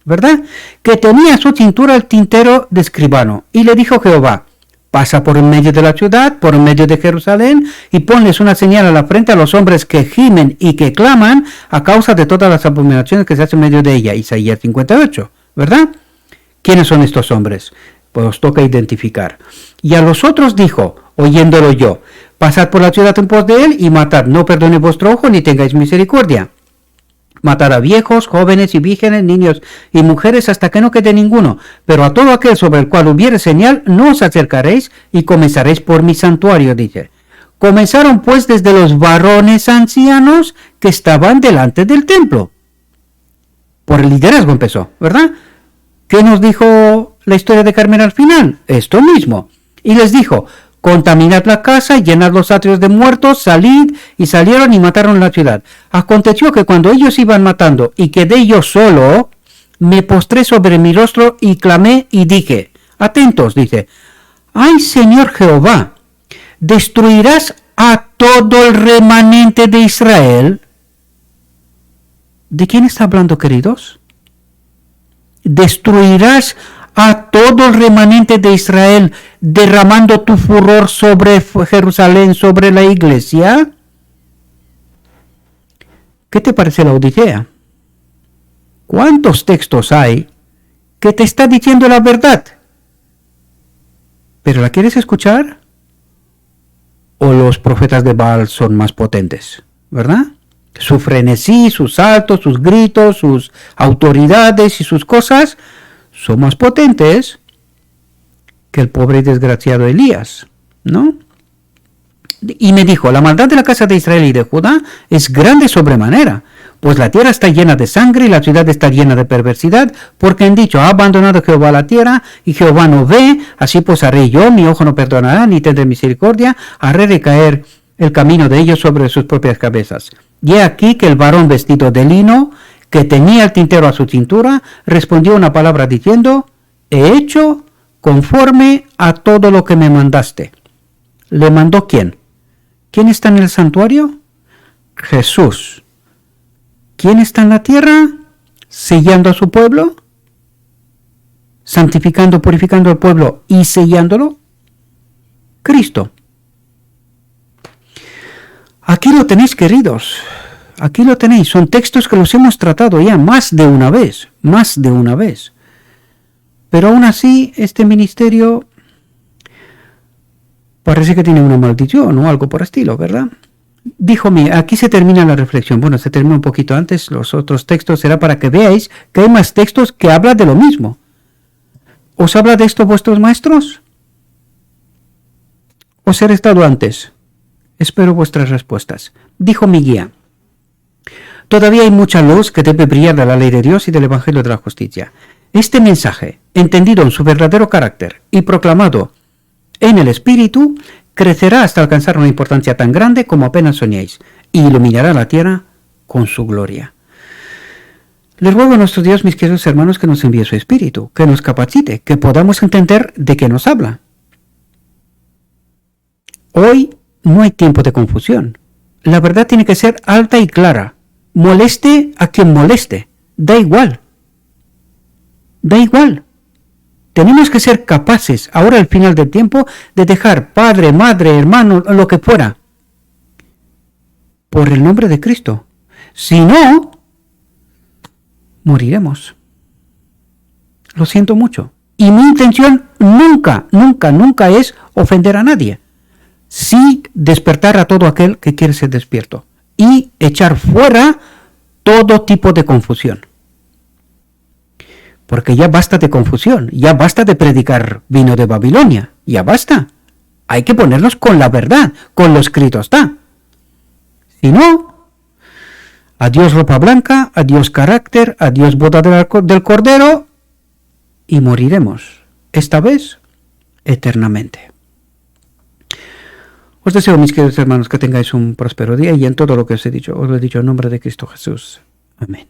[SPEAKER 1] ¿verdad? Que tenía a su cintura el tintero de escribano. Y le dijo Jehová, pasa por en medio de la ciudad, por en medio de Jerusalén, y ponles una señal a la frente a los hombres que gimen y que claman a causa de todas las abominaciones que se hacen en medio de ella. Isaías 58, ¿verdad? ¿Quiénes son estos hombres? Pues os toca identificar. Y a los otros dijo, oyéndolo yo, pasad por la ciudad en pos de él y matad, no perdone vuestro ojo ni tengáis misericordia. Matad a viejos, jóvenes y vírgenes, niños y mujeres hasta que no quede ninguno, pero a todo aquel sobre el cual hubiere señal no os acercaréis y comenzaréis por mi santuario, dice. Comenzaron pues desde los varones ancianos que estaban delante del templo. Por el liderazgo empezó, ¿verdad? ¿Qué nos dijo la historia de Carmen al final? Esto mismo. Y les dijo, contaminad la casa, llenad los atrios de muertos, salid, y salieron y mataron la ciudad. Aconteció que cuando ellos iban matando y quedé yo solo, me postré sobre mi rostro y clamé y dije, atentos, dice, ay Señor Jehová, ¿destruirás a todo el remanente de Israel? ¿De quién está hablando, queridos? ¿Destruirás a todo el remanente de Israel, derramando tu furor sobre Jerusalén, sobre la iglesia? ¿Qué te parece la Odisea? ¿Cuántos textos hay que te está diciendo la verdad? ¿Pero la quieres escuchar? ¿O los profetas de Baal son más potentes? ¿Verdad? Su frenesí, sus saltos, sus gritos, sus autoridades y sus cosas son más potentes que el pobre y desgraciado Elías, ¿no? Y me dijo, la maldad de la casa de Israel y de Judá es grande sobremanera, pues la tierra está llena de sangre y la ciudad está llena de perversidad, porque han dicho, ha abandonado Jehová la tierra, y Jehová no ve, así pues haré yo, mi ojo no perdonará, ni tendré misericordia, haré recaer el camino de ellos sobre sus propias cabezas. Y he aquí que el varón vestido de lino, que tenía el tintero a su cintura, respondió una palabra diciendo, he hecho conforme a todo lo que me mandaste. ¿Le mandó quién? ¿Quién está en el santuario? Jesús. ¿Quién está en la tierra sellando a su pueblo? Santificando, purificando al pueblo y sellándolo. Cristo. Aquí lo tenéis, queridos. Aquí lo tenéis. Son textos que los hemos tratado ya más de una vez. Más de una vez. Pero aún así, este ministerio parece que tiene una maldición o algo por estilo, ¿verdad? Díjome, aquí se termina la reflexión. Bueno, se termina un poquito antes. Los otros textos será para que veáis que hay más textos que hablan de lo mismo. ¿Os habla de esto vuestros maestros? ¿Os he estado antes? Espero vuestras respuestas. Dijo mi guía: todavía hay mucha luz que debe brillar de la ley de Dios y del Evangelio de la Justicia. Este mensaje, entendido en su verdadero carácter y proclamado en el Espíritu, crecerá hasta alcanzar una importancia tan grande como apenas soñéis, y iluminará la tierra con su gloria. Les ruego a nuestro Dios, mis queridos hermanos, que nos envíe su Espíritu, que nos capacite, que podamos entender de qué nos habla. Hoy no hay tiempo de confusión. La verdad tiene que ser alta y clara. Moleste a quien moleste. Da igual. Da igual. Tenemos que ser capaces, ahora al final del tiempo, de dejar padre, madre, hermano, lo que fuera, por el nombre de Cristo. Si no, moriremos. Lo siento mucho. Y mi intención nunca, nunca, nunca es ofender a nadie. Sí despertar a todo aquel que quiere ser despierto. Y echar fuera todo tipo de confusión. Porque ya basta de confusión, ya basta de predicar vino de Babilonia, ya basta. Hay que ponernos con la verdad, con lo escrito está. Si no, adiós ropa blanca, adiós carácter, adiós boda del Cordero, y moriremos, esta vez, eternamente. Os deseo, mis queridos hermanos, que tengáis un próspero día, y en todo lo que os he dicho en nombre de Cristo Jesús. Amén.